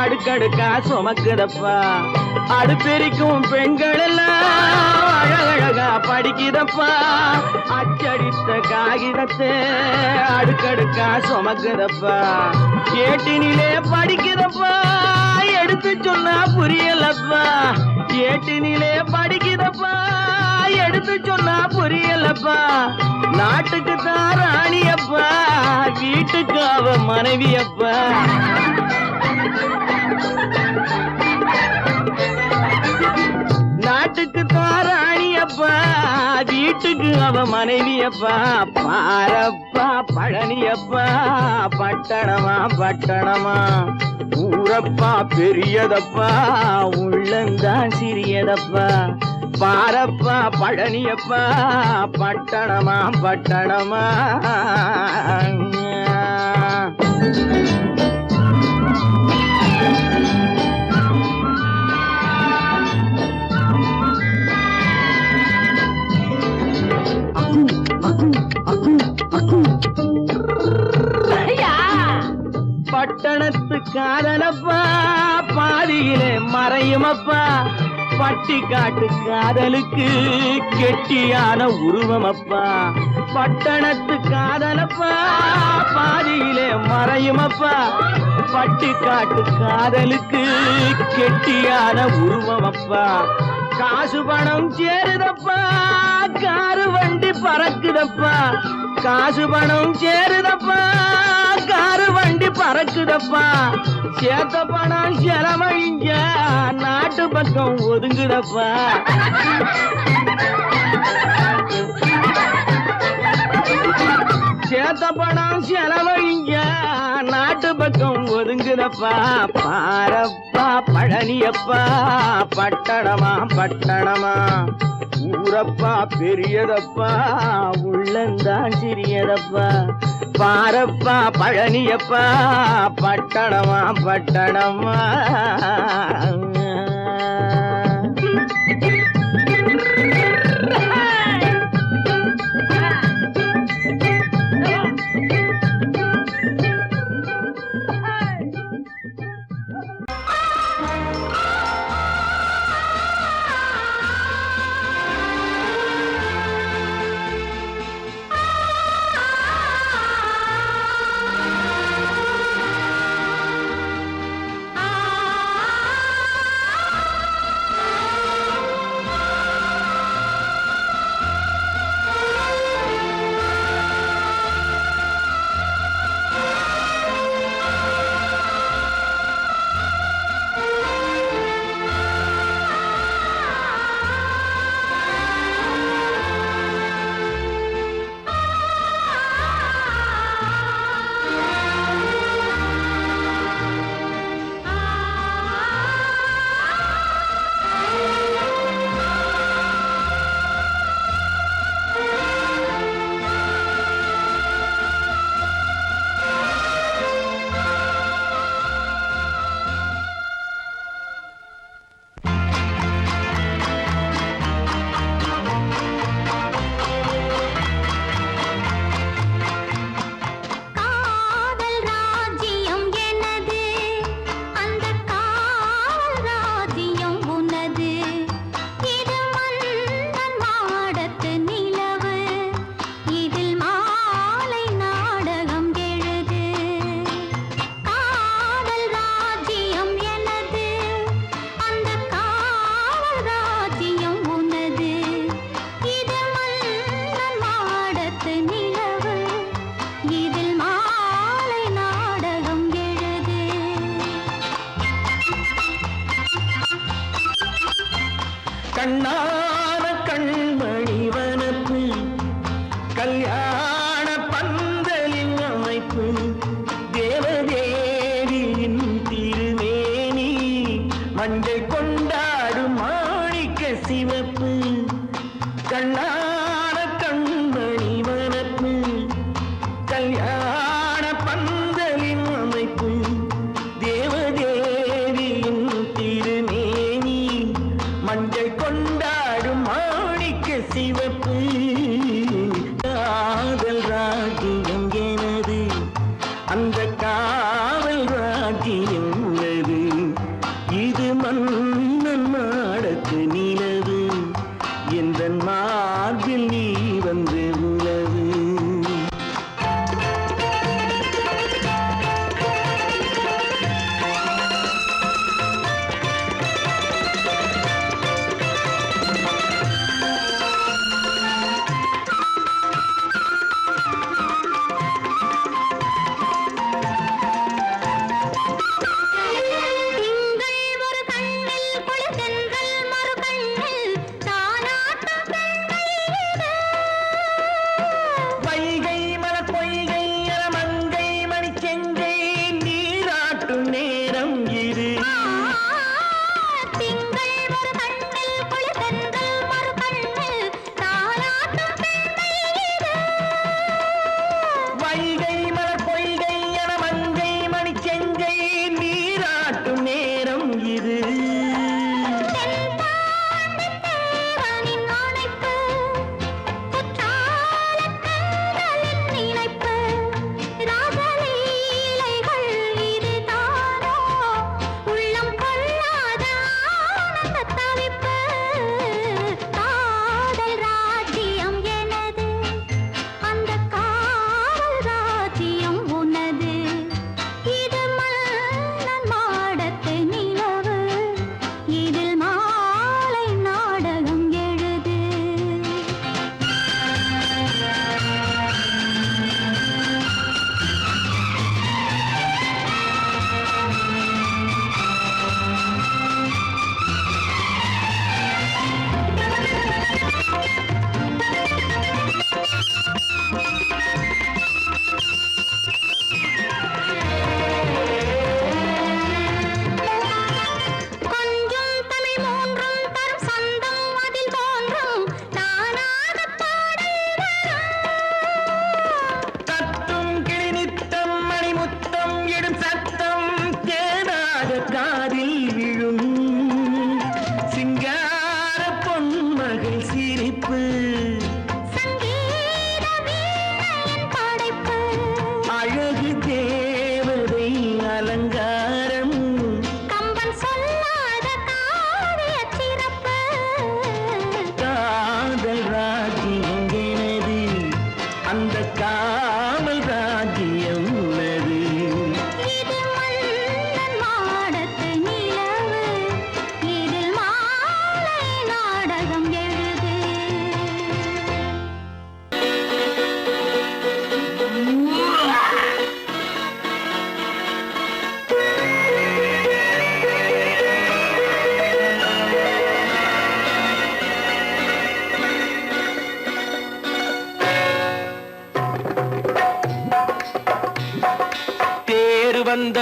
அடுக்கடுக்கா சுமக்குதப்பா அடுப்பெருக்கும் பெண்கள் எல்லாம் அழகழகா படிக்குதப்பா அச்சடித்த காகிதத்தை அடுக்கடுக்கா சுமக்குதப்பா ஏட்டினிலே படிக்குதப்பா எடுத்து சொன்னா புரியலப்பா ஏட்டினிலே படிக்குதப்பா எடுத்து சொன்னா புரியலப்பா நாட்டுக்கு தான் ராணியப்பா வீட்டுக்கு அவ மனைவியப்பா நாட்டுக்கு தான் ராணியப்பா வீட்டுக்கு அவ மனைவியப்பா பாரப்பா பழனியப்பா பட்டணமா பட்டணமா ஊரப்பா பெரியதப்பா உள்ளந்தான் சிறியதப்பா பாரப்பா பழனியப்பா பட்டணமா பட்டணமா பட்டணத்து காதலப்பா பாதியிலே மறையுமப்பா பட்டி காட்டு காதலுக்கு கெட்டியான உருவமப்பா பட்டணத்து காதலப்பா பாதியிலே மறையுமப்பா பட்டி காட்டு காதலுக்கு கெட்டியான உருவமப்பா காசு பணம் சேருதப்பா காரு வண்டி பறக்குதப்பா காசு பணம் சேருதப்பா காரு வண்டி பறக்குதப்பா சேத்த பணம் செலவழிஞ்ச நாட்டு பக்கம் ஒதுங்குதப்பா சேத்த பணம் செலவழிஞ்ச நாட்டு பக்கம் ஒதுங்குதப்பா பாரப்பா பழனியப்பா பட்டணமா பட்டணமா ஊரப்பா பெரியதப்பா உள்ளந்தான் சிறியதப்பா பாரப்பா பழனியப்பா பட்டணமா பட்டணமா கண்ணான கண்மணி வனப்பு கல்யாண பந்தலின் அமைப்பு தேவதேவியின் திருமேனி மஞ்சள் கொண்டாடும் மாணிக்க சிவப்பு கண்ணான கண்மணி வனப்பு கல்யாண பந்தலின் அமைப்பு தேவதேவியின் திருமேனி மஞ்சள் கொண்டாடும் மாணிக்க சிவப்பு காதல் ராஜ்யம் எனது அந்த காவல் ராஜ்யம் உள்ளது இது மன்னன் மாடத்து நிலவு எந்த மார்பில் நீ வந்து உலவு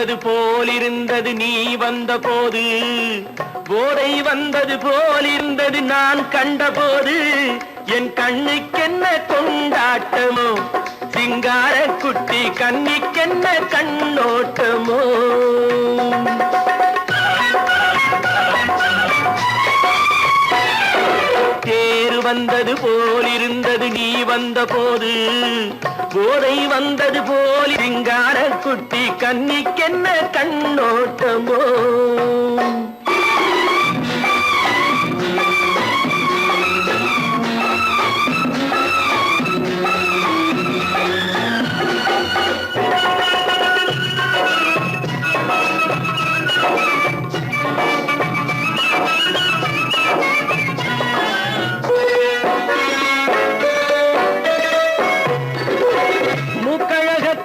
வந்தது போலிருந்தது நீ வந்த போது, போதை வந்தது போலிருந்தது நான் கண்டபோது, என் கண்ணுக்கென்ன கொண்டாட்டமோ, சிங்கார குட்டி கண்ணிக்கென்ன கண்ணோட்டமோ. தேரு வந்தது போலிருந்தது நீ வந்த போது, போதை வந்தது போல் சிங்கார குட்டி கண்ணிக்கென்ன கண்ணோட்டமோ.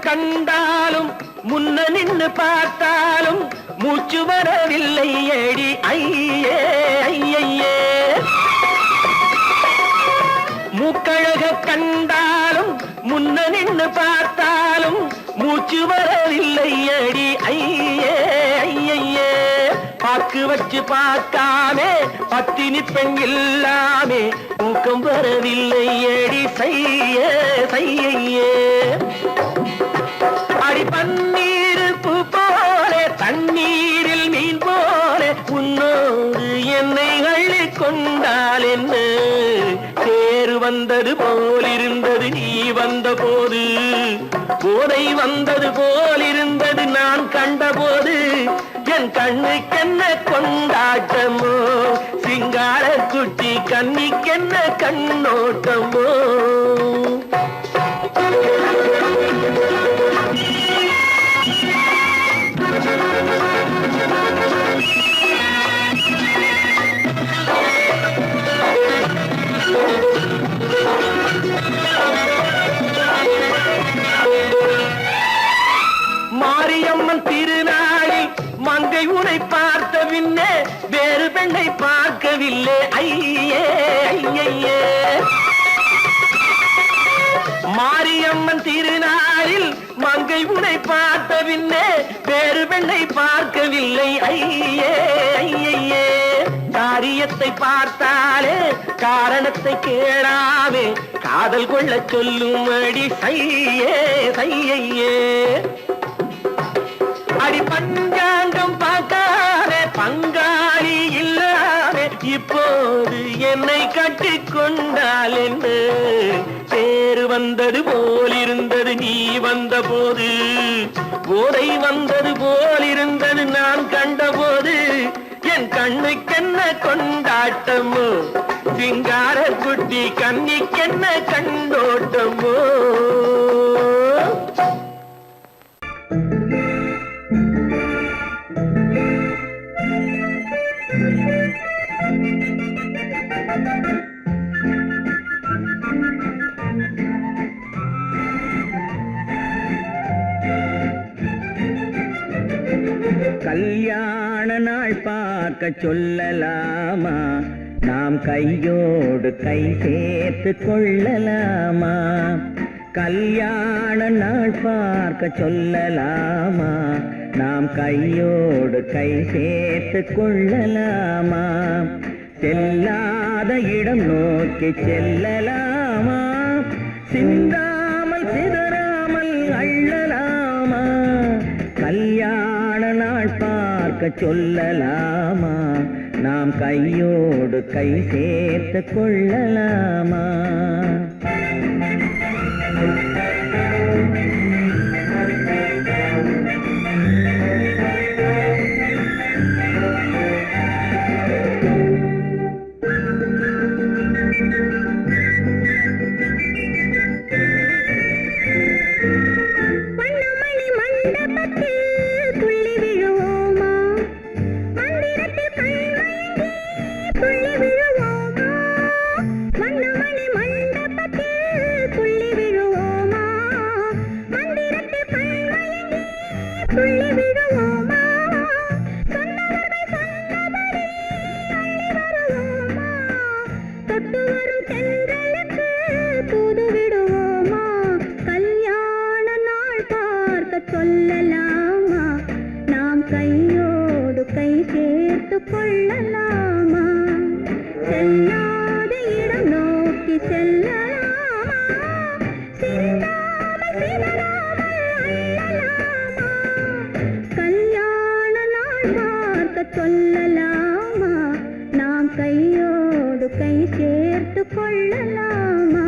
கண்டாலும் முன்ன நின்னு பார்த்தாலும் மூச்சு வரவில்லை ஏடி ஐயே ஐயே. மூக்கழக கண்டாலும் முன்ன நின்னு பார்த்தாலும் மூச்சு வரவில்லை ஏடி ஐயே ஐயே. பாக்கு வச்சு பார்க்காமே பத்தினி பெண் இல்லாமே தூக்கம் வரவில்லை ஏடி செய்ய செய்யே. அடி பன்னீர் பூ போல தண்ணீரில் மீன் போல உன்னோடு என்னை அள்ளி கொண்டால் என்ன. தேர் வந்தது போலிருந்தது நீ வந்த போது, போதை வந்தது போலிருந்தது நான் கண்டபோது, என் கண்ணுக்கென்ன கொண்டாட்டமோ, சிங்கார குட்டி கண்ணிக்கென்ன கண்ணோட்டமோ. மாரியம்மன் திருநாளில் மங்கை உனை பார்த்த பின்னே வேறு பெண்ணை பார்க்கவில்லை ஐயே ஐயே. மாரியம்மன் திருநாளில் மங்கை உனை பார்த்த பின்னே வேறு பெண்ணை பார்க்கவில்லை ஐயே ஐயே. காரியத்தை பார்த்தாலே காரணத்தை கேளாமே காதல் கொள்ள சொல்லும் அடி சையே சையே. அடி பஞ்சாங்கம் பார்க்காதே பங்காளி இல்லாமே இப்போது என்னை கட்டிக் கொண்டால் என்று. தேர் வந்தது போலிருந்தது நீ வந்த போது, போதை வந்தது போலிருந்தது நான் கண்டபோது, என் கண்ணுக்கென்ன கொண்டாட்டமோ, சிங்கார குட்டி கண்ணிக்கென்ன கண்டோட்டமோ. கல்யாண நாள் பார்க்க சொல்லலாமா, நாம் கையோடு கை சேர்த்து கொள்ளலாமா. கல்யாண நாள் பார்க்க சொல்லலாமா, நாம் கையோடு கை சேர்த்து கொள்ளலாமா. செல்லாத இடம் நோக்கி செல்லலாமா, சிந்தாமல் சிதறாமல் அள்ளலாமா. கல்யாண நாள் பார்க்க சொல்லலாமா, நாம் கையோடு கை சேர்த்து கொள்ளலாமா. மந்திரத்தில் கொள்ளலாமா செல்லாத இடம் நோக்கி செல்லலாமா சிந்தாமல் சிதறாமல் அள்ளலாமா கல்யாண நாள் பார்க்க சொல்லலாமா நாம் கையோடு கை சேர்த்து கொள்ளலாமா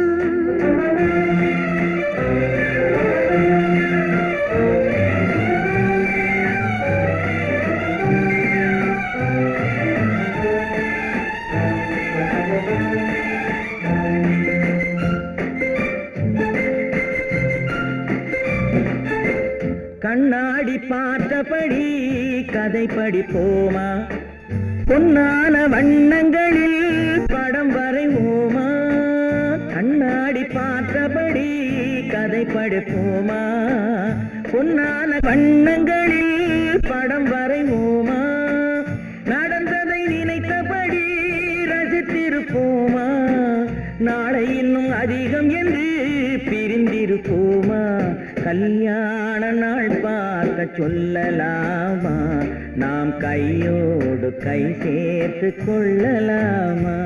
கண்ணாடி பார்த்தபடி கதை படிப்போமா பொன்னான வண்ணங்களில் படம் வரைவோமா கண்ணாடி பார்த்தபடி கதை படிப்போமா பொன்னான வண்ணங்களில் படம் வரைவோமா நடந்ததை நினைத்தபடி ரசித்திருப்போமா நாளை இன்னும் அதிகம் என்று பிரிந்திருப்போமா கல்யாண நாள் பார்க்க சொல்லலாமா நாம் கையோடு கை சேர்த்து கொள்ளலாமா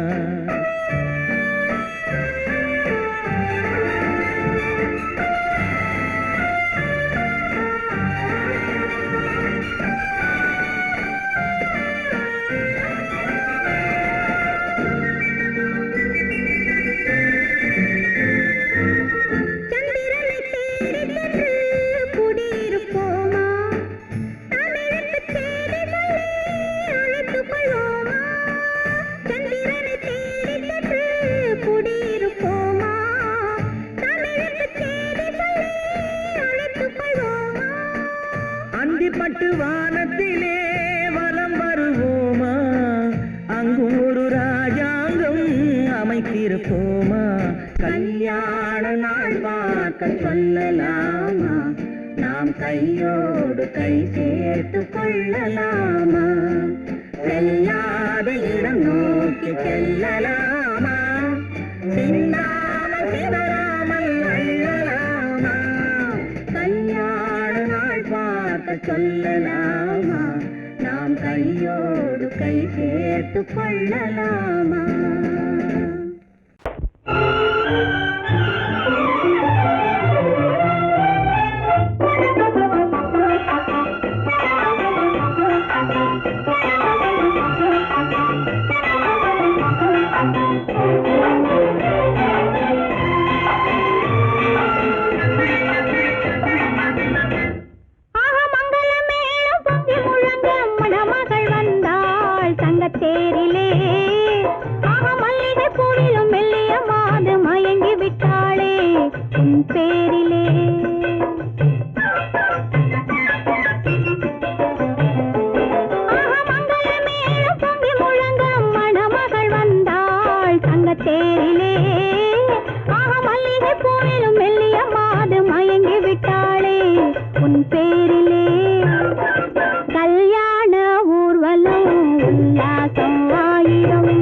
பட்டு வானத்திலே வலம் வருவோமா அங்கும் ஒரு ராஜாங்கம் அமைத்திருப்போமா கல்யாண நாள் பார்க்க சொல்லலாமா நாம் கையோடு கை சேர்த்து கொள்ளலாமா செல்லாத இடம் நோக்கி செல்லலாமா சிந்தாமல் சிதறாமல் அள்ளலாமா கல்யாண நாள் பார்க்க சொல்லலாமா நாம் கையோடு கை சேர்த்து கொள்ளலாமா தேரிலே ஆக மல்லிகை பூவிலும் மெல்லிய மாது மயங்கி விட்டாளே உன் பேரிலே ஆக மங்கள மேளம் பொங்கி முழங்க மணமகள் வந்தாள் தங்க தேரிலே ஆக மல்லிகை பூவிலும் மெல்லிய மாது மயங்கி விட்டாளே உன் பேரிலே கல்யாண ஊர்வலம் உல்லாசம் ஆயிரம்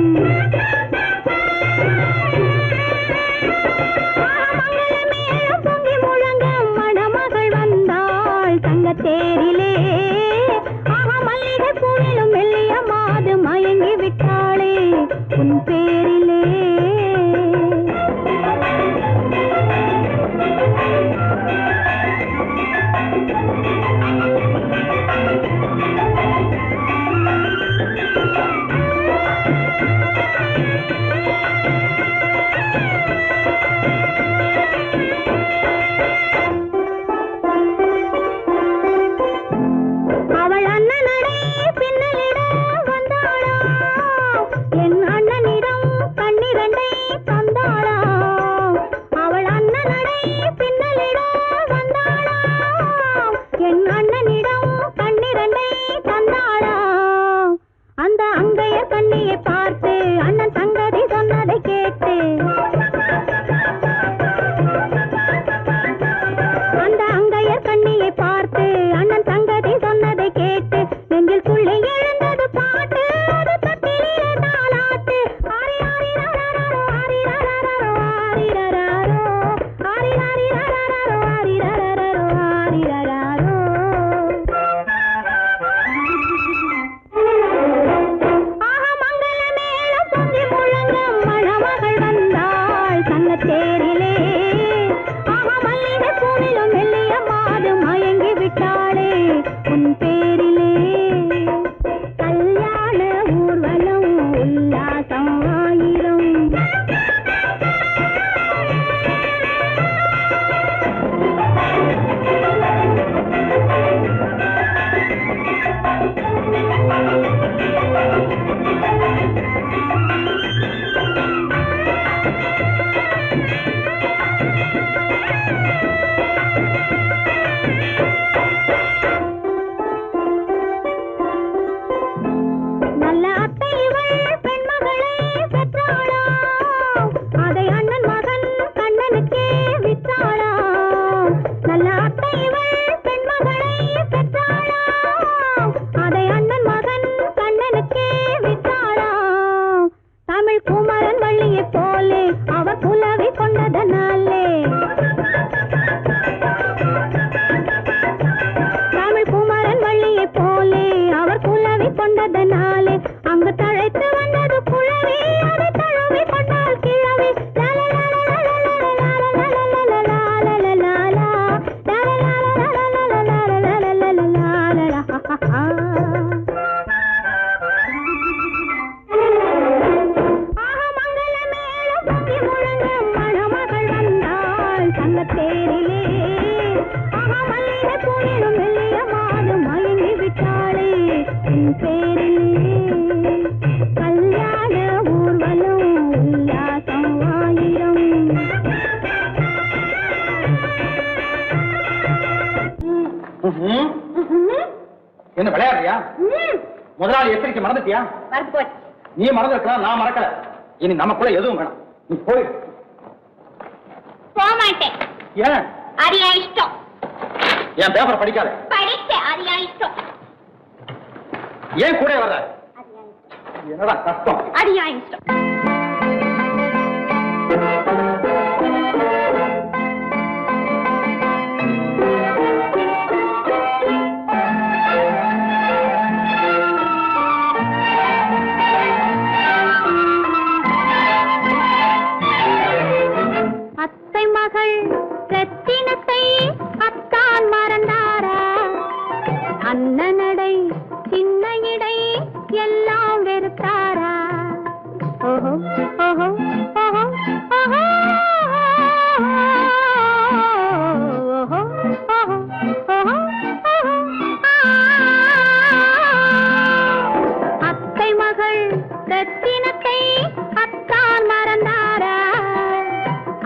மங்கள மேளம் பொங்கி முழங்க மணமகள் வந்தாள் தங்க தேரிலே ஆக மல்லிகை பூவிலும் மெல்லிய மாது மயங்கி விட்டாளே உன் பேரிலே அவள் அண்ணனடே பின்னலிட வந்தாளா என் அண்ணனிடம் எச்சரிக்கை மறந்துட்டியா? மறந்து போச்சு. நீ மறந்துருக்கலாம், நான் மறக்கல. இனி நமக்குள்ள எதுவும் வேணாம். நீ போய். போக மாட்டேன். ஏன்? அது என் இஷ்டம். என் பேப்பர் படிக்காத. படிச்சேன், அது என் இஷ்டம். ஏன் கூட வர்ற? என்னடா கஷ்டம்? அது என் இஷ்டம். அத்தை மகள் ரத்தினத்தை அத்தான் மறந்தாரா? அண்ணனடை சின்ன இடை எல்லாம் வெறுத்தாரா? ஓஹோ ஓஹோ ஓஹோ ஓஹோ ஓஹோ ஓஹோ ஓஹோ. அத்தை மகள் ரத்தினத்தை அத்தான் மறந்தாரா?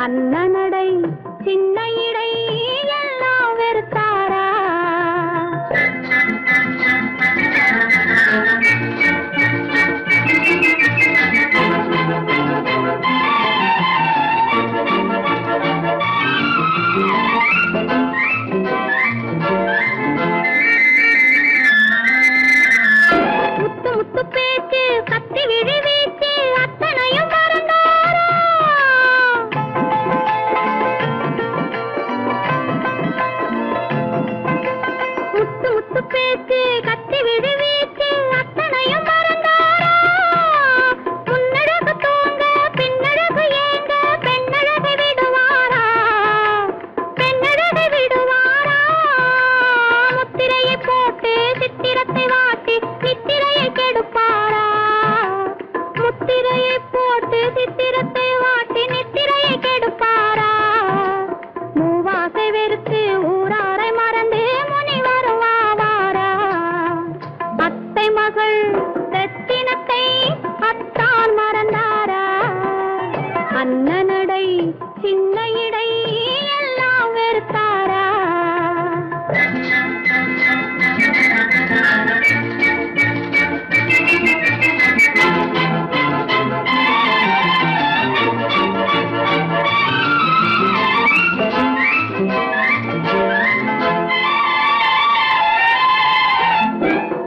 அண்ணனடை சின்ன இடை எல்லாம் வெறுத்தாரா? முத்து முத்து பேச்சு கத்தி விழி வீச்சு அத்தனையும் மறந்தாரா? முத்து முத்து பேச்சு கத்தி விழி வீச்சு அத்தனையும் மறந்தாரா? முன்னழகு தூங்க பின்னழகு ஏங்க பெண்ணழகை விடுவாரா? பெண்ணழகை விடுவாரா? முத்திரையை போட்டு சித்திரத்தை வாட்டி நித்திரையை கெடுப்பாரா? முத்திரையை போட்டு சித்திரத்தை வாட்டி நித்திரையை கெடுப்பாரா? மூவாசை வெறுத்து ஊராரை மறந்து முனி வருவாரா? அத்தை மகள் ரத்தினத்தை அத்தான் மறந்தாரா? அண்ணனடை சின்ன இடை எல்லாம் வெறுத்தாரா?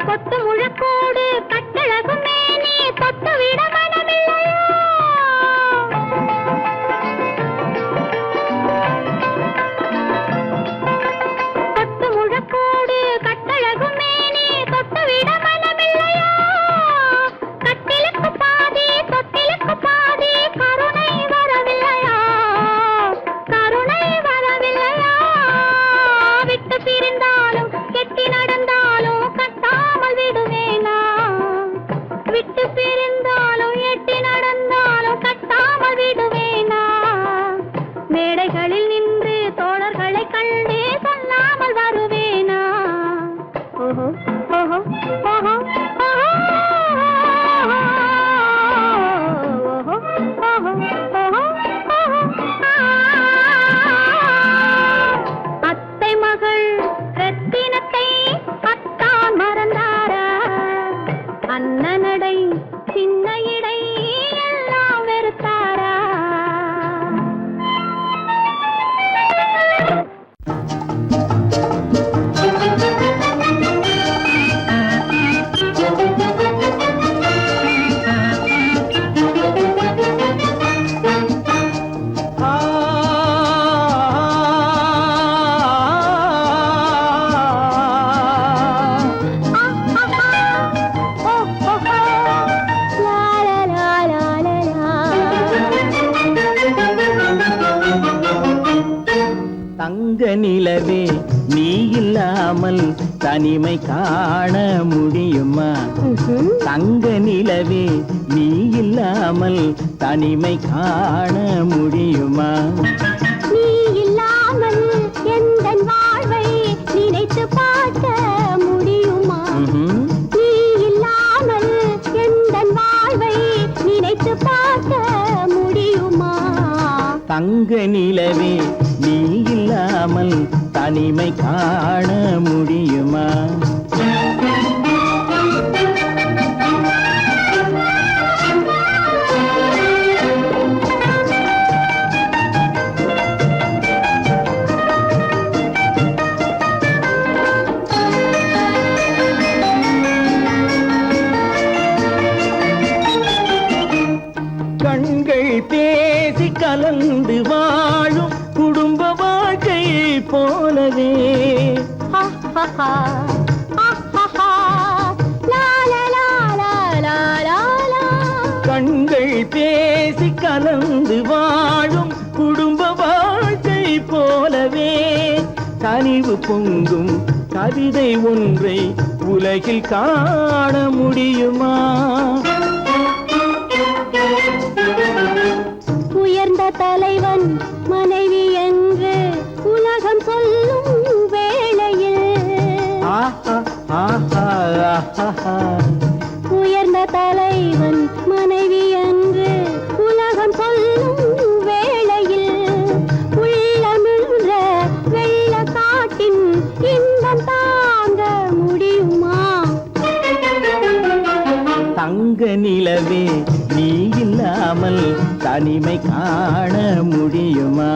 கொத்து முழக்கோடு கட்டழகு மேனி தொட்டு விட மனமில்லையா? கொத்து முழக்கோடு கட்டழகு மேனி தொட்டு விட மனமில்லையா? கட்டிலுக்கு பாதி தொட்டிலுக்கு பாதி கருணை வரவில்லையா? கருணை வரவில்லையா? விட்டு பிரிந்தாலும் கெட்டி நடந்தாலும் கட்டாமல் விடுவேனா? விட்டு பிரிந்தாலும் எட்டி நடந்தாலும் கட்டாமல் விடுவேனா? மேடைகளில் நின்று தோழர்களை கண்டு சொல்லாமல் வருவேனா? ஓஹோ ஓஹோ ஓஹோ ஓஹோ ஓஹோ ஓஹோ ஓஹோ. அத்தை மகள் ரத்தினத்தை அத்தான் மறந்தாரா? அண்ணனடை சின்ன இடை எல்லாம் வெறுத்தாரா? தங்க நிலவே நீ இல்லாமல் தனிமை காண முடியுமா? தங்க நிலவே நீ இல்லாமல் தனிமை காண முடியுமா? நீ இல்லாமல் எந்தன் வாழ்வை நினைத்து பார்க்க முடியுமா? நீ இல்லாமல் எந்தன் வாழ்வை நினைத்து பார்க்க முடியுமா? தங்க நிலவே நீ இல்லாமல் தனிமை காண முடியுமா? கண்கள் பேசி கலந்து வாழும் குடும்ப வாழ்க்கை போலவே கண்கள் பேசி கலந்து வாழும் குடும்ப வாழ்க்கை போலவே கனிவு பொங்கும் கவிதை ஒன்றை உலகில் காண முடியுமா? உயர்ந்த தலைவன் மனைவி என்று உலகம் சொல்லும் வேளையில் உயர்ந்த தலைவன் மனைவி என்று உலகம் சொல்லும் வேளையில் உள்ளமிழ்ந்த வெள்ள காட்டின் இன்பம் தாங்க முடியுமா? தங்க நிலவே நீ இல்லாமல் தனிமை காண முடியுமா?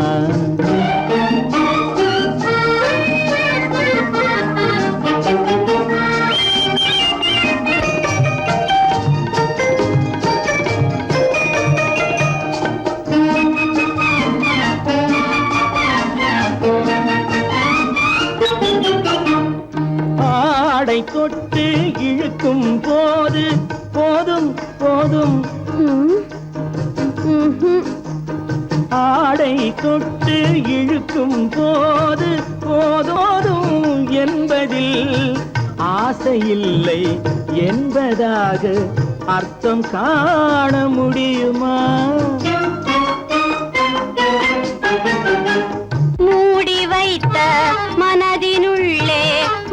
ஆடை தொட்டு இழுக்கும் போது போதும் போதும் ஆடை தொட்டு இழுக்கும் போது போதோதும் என்பதில் ஆசையில்லை என்பதாக அர்த்தம் காண முடியுமா? மூடி வைத்த மனதினுள்ளே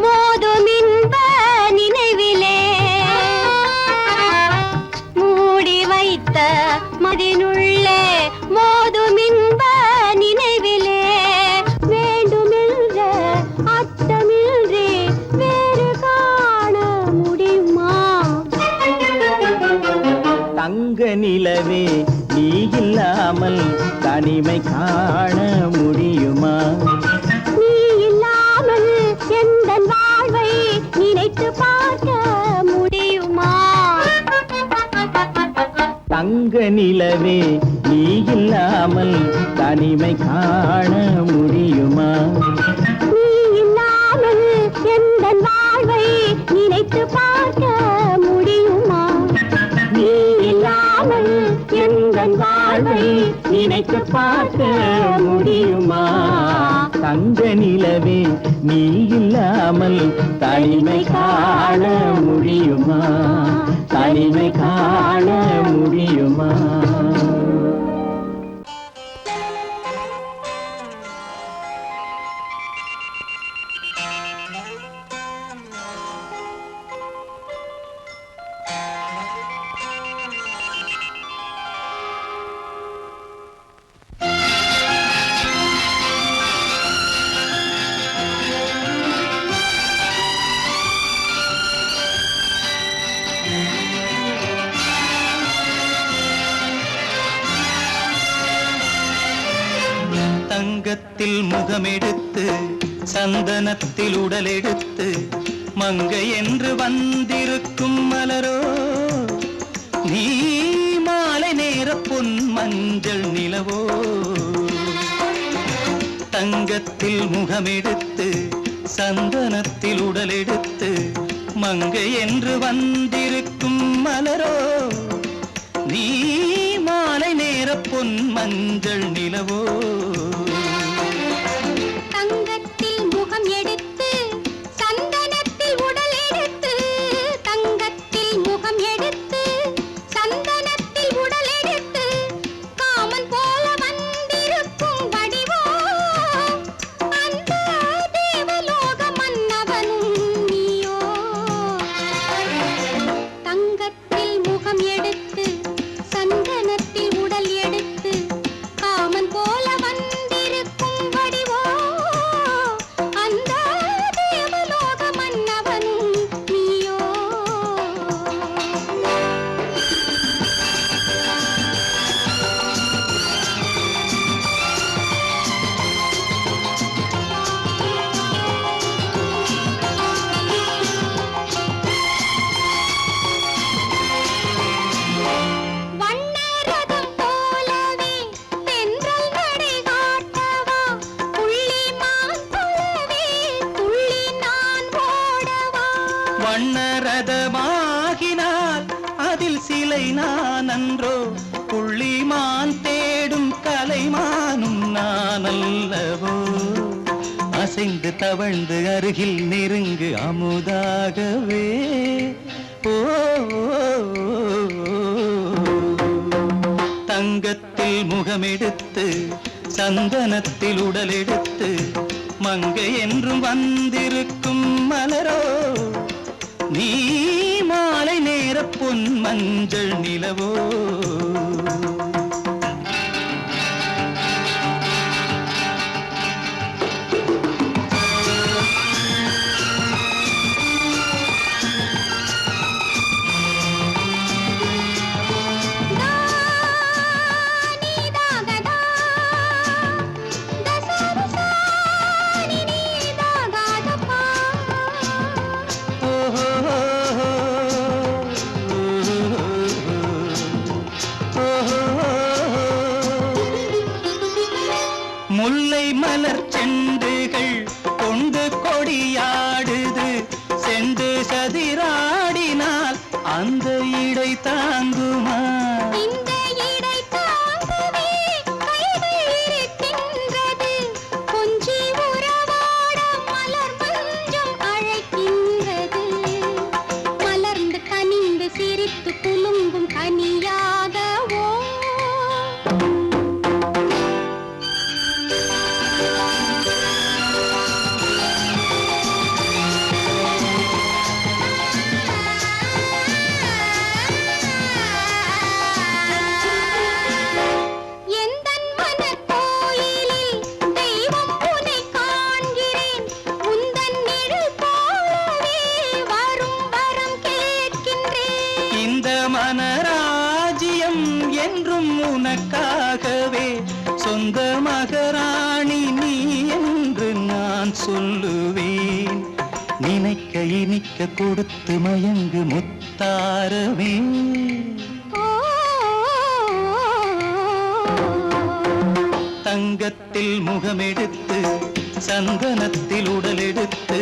மோதும் இன்ப நினைவிலே மூடி வைத்த மனதினுள்ளே மோதும் இன்ப நினைவிலே வேண்டுமென்ற அச்சமின்றி வேறு காண முடியுமா? தங்க நிலவே நீ இல்லாமல் தனிமை காண முடியுமா? நீ இல்லாமல் எந்தன் வாழ்வை நினைத்து பார்க்க முடியுமா? தங்க நிலவே நீ இல்லாமல் தனிமை காண முடியுமா? நீ இல்லாமல் எந்தன் வாழ்வை நினைத்து பார்க்க முடியுமா? நீ இல்லாமல் எந்தன் வாழ்வை நினைத்து பார்க்க முடியுமா? தங்க நிலவே நீ இல்லாமல் தனிமை காண முடியுமா? தனிமை காண முடியுமா? தங்கத்தில் முகமெடுத்து சந்தனத்தில் உடலெடுத்து மங்கை என்று வந்திருக்கும் மலரோ நீ மாலை நேர பொன் மஞ்சள் நிலவோ தங்கத்தில் முகமெடுத்து சந்தனத்தில் உடலெடுத்து மங்கை என்று வந்திருக்கும் மலரோ நீ மாலை நேர பொன் மஞ்சள் நிலவோ தங்கத்தில் முகம் எடுத்து சந்தனத்தில் உடல் எடுத்து தங்கத்தில் முகம் எடுத்து சந்தனத்தில் உடல் எடுத்து காமன் போல வந்திருக்கும் வடிவோ அந்த தேவலோக மன்னவனும் நீயோ தங்கத்தில் முகம் எடுத்து சந்தனத்தில் உடல் எடுத்து காமன் போல வந்திருக்கும் வடிவோ அந்த தேவலோக மன்னவனும் நீயோ நன்றோ புள்ளிமான் தேடும் கலைமானும் நான் அல்லவோ அசைந்து தவழ்ந்து அருகில் நெருங்கு அமுதாகவே ஓ தங்கத்தில் முகமெடுத்து சந்தனத்தில் உடலெடுத்து மங்கை என்றும் வந்திருக்கும் மலரோ நீ மாலை நேர பொன் மஞ்சள் நிலவோ முல்லை மலர் செண்டுகள் கொண்டு கொடியாடுது செண்டு சதிராடினால் அந்த இடை தாங்குமா இந்த இடை தாங்குவே கைகள் இருக்கின்றது கொஞ்சி உறவாட மலர் மஞ்சம் அழைக்கின்றது மலர்ந்து கனிந்து சிரித்து குலுங்கும் கனியாகவோ மனராஜ்யம் என்றும் உனக்காகவே சொந்த மகராணி நீ என்று நான் சொல்லுவேன் நினைக்க இனிக்க கொடுத்து மயங்கு முத்தாரவே தங்கத்தில் முகமெடுத்து சந்தனத்தில் உடலெடுத்து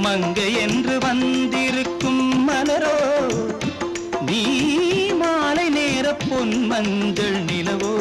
மங்கை என்று வந்திருக்கும் மலரோ நீ மாலை நேர பொன் மஞ்சள் நிலவோ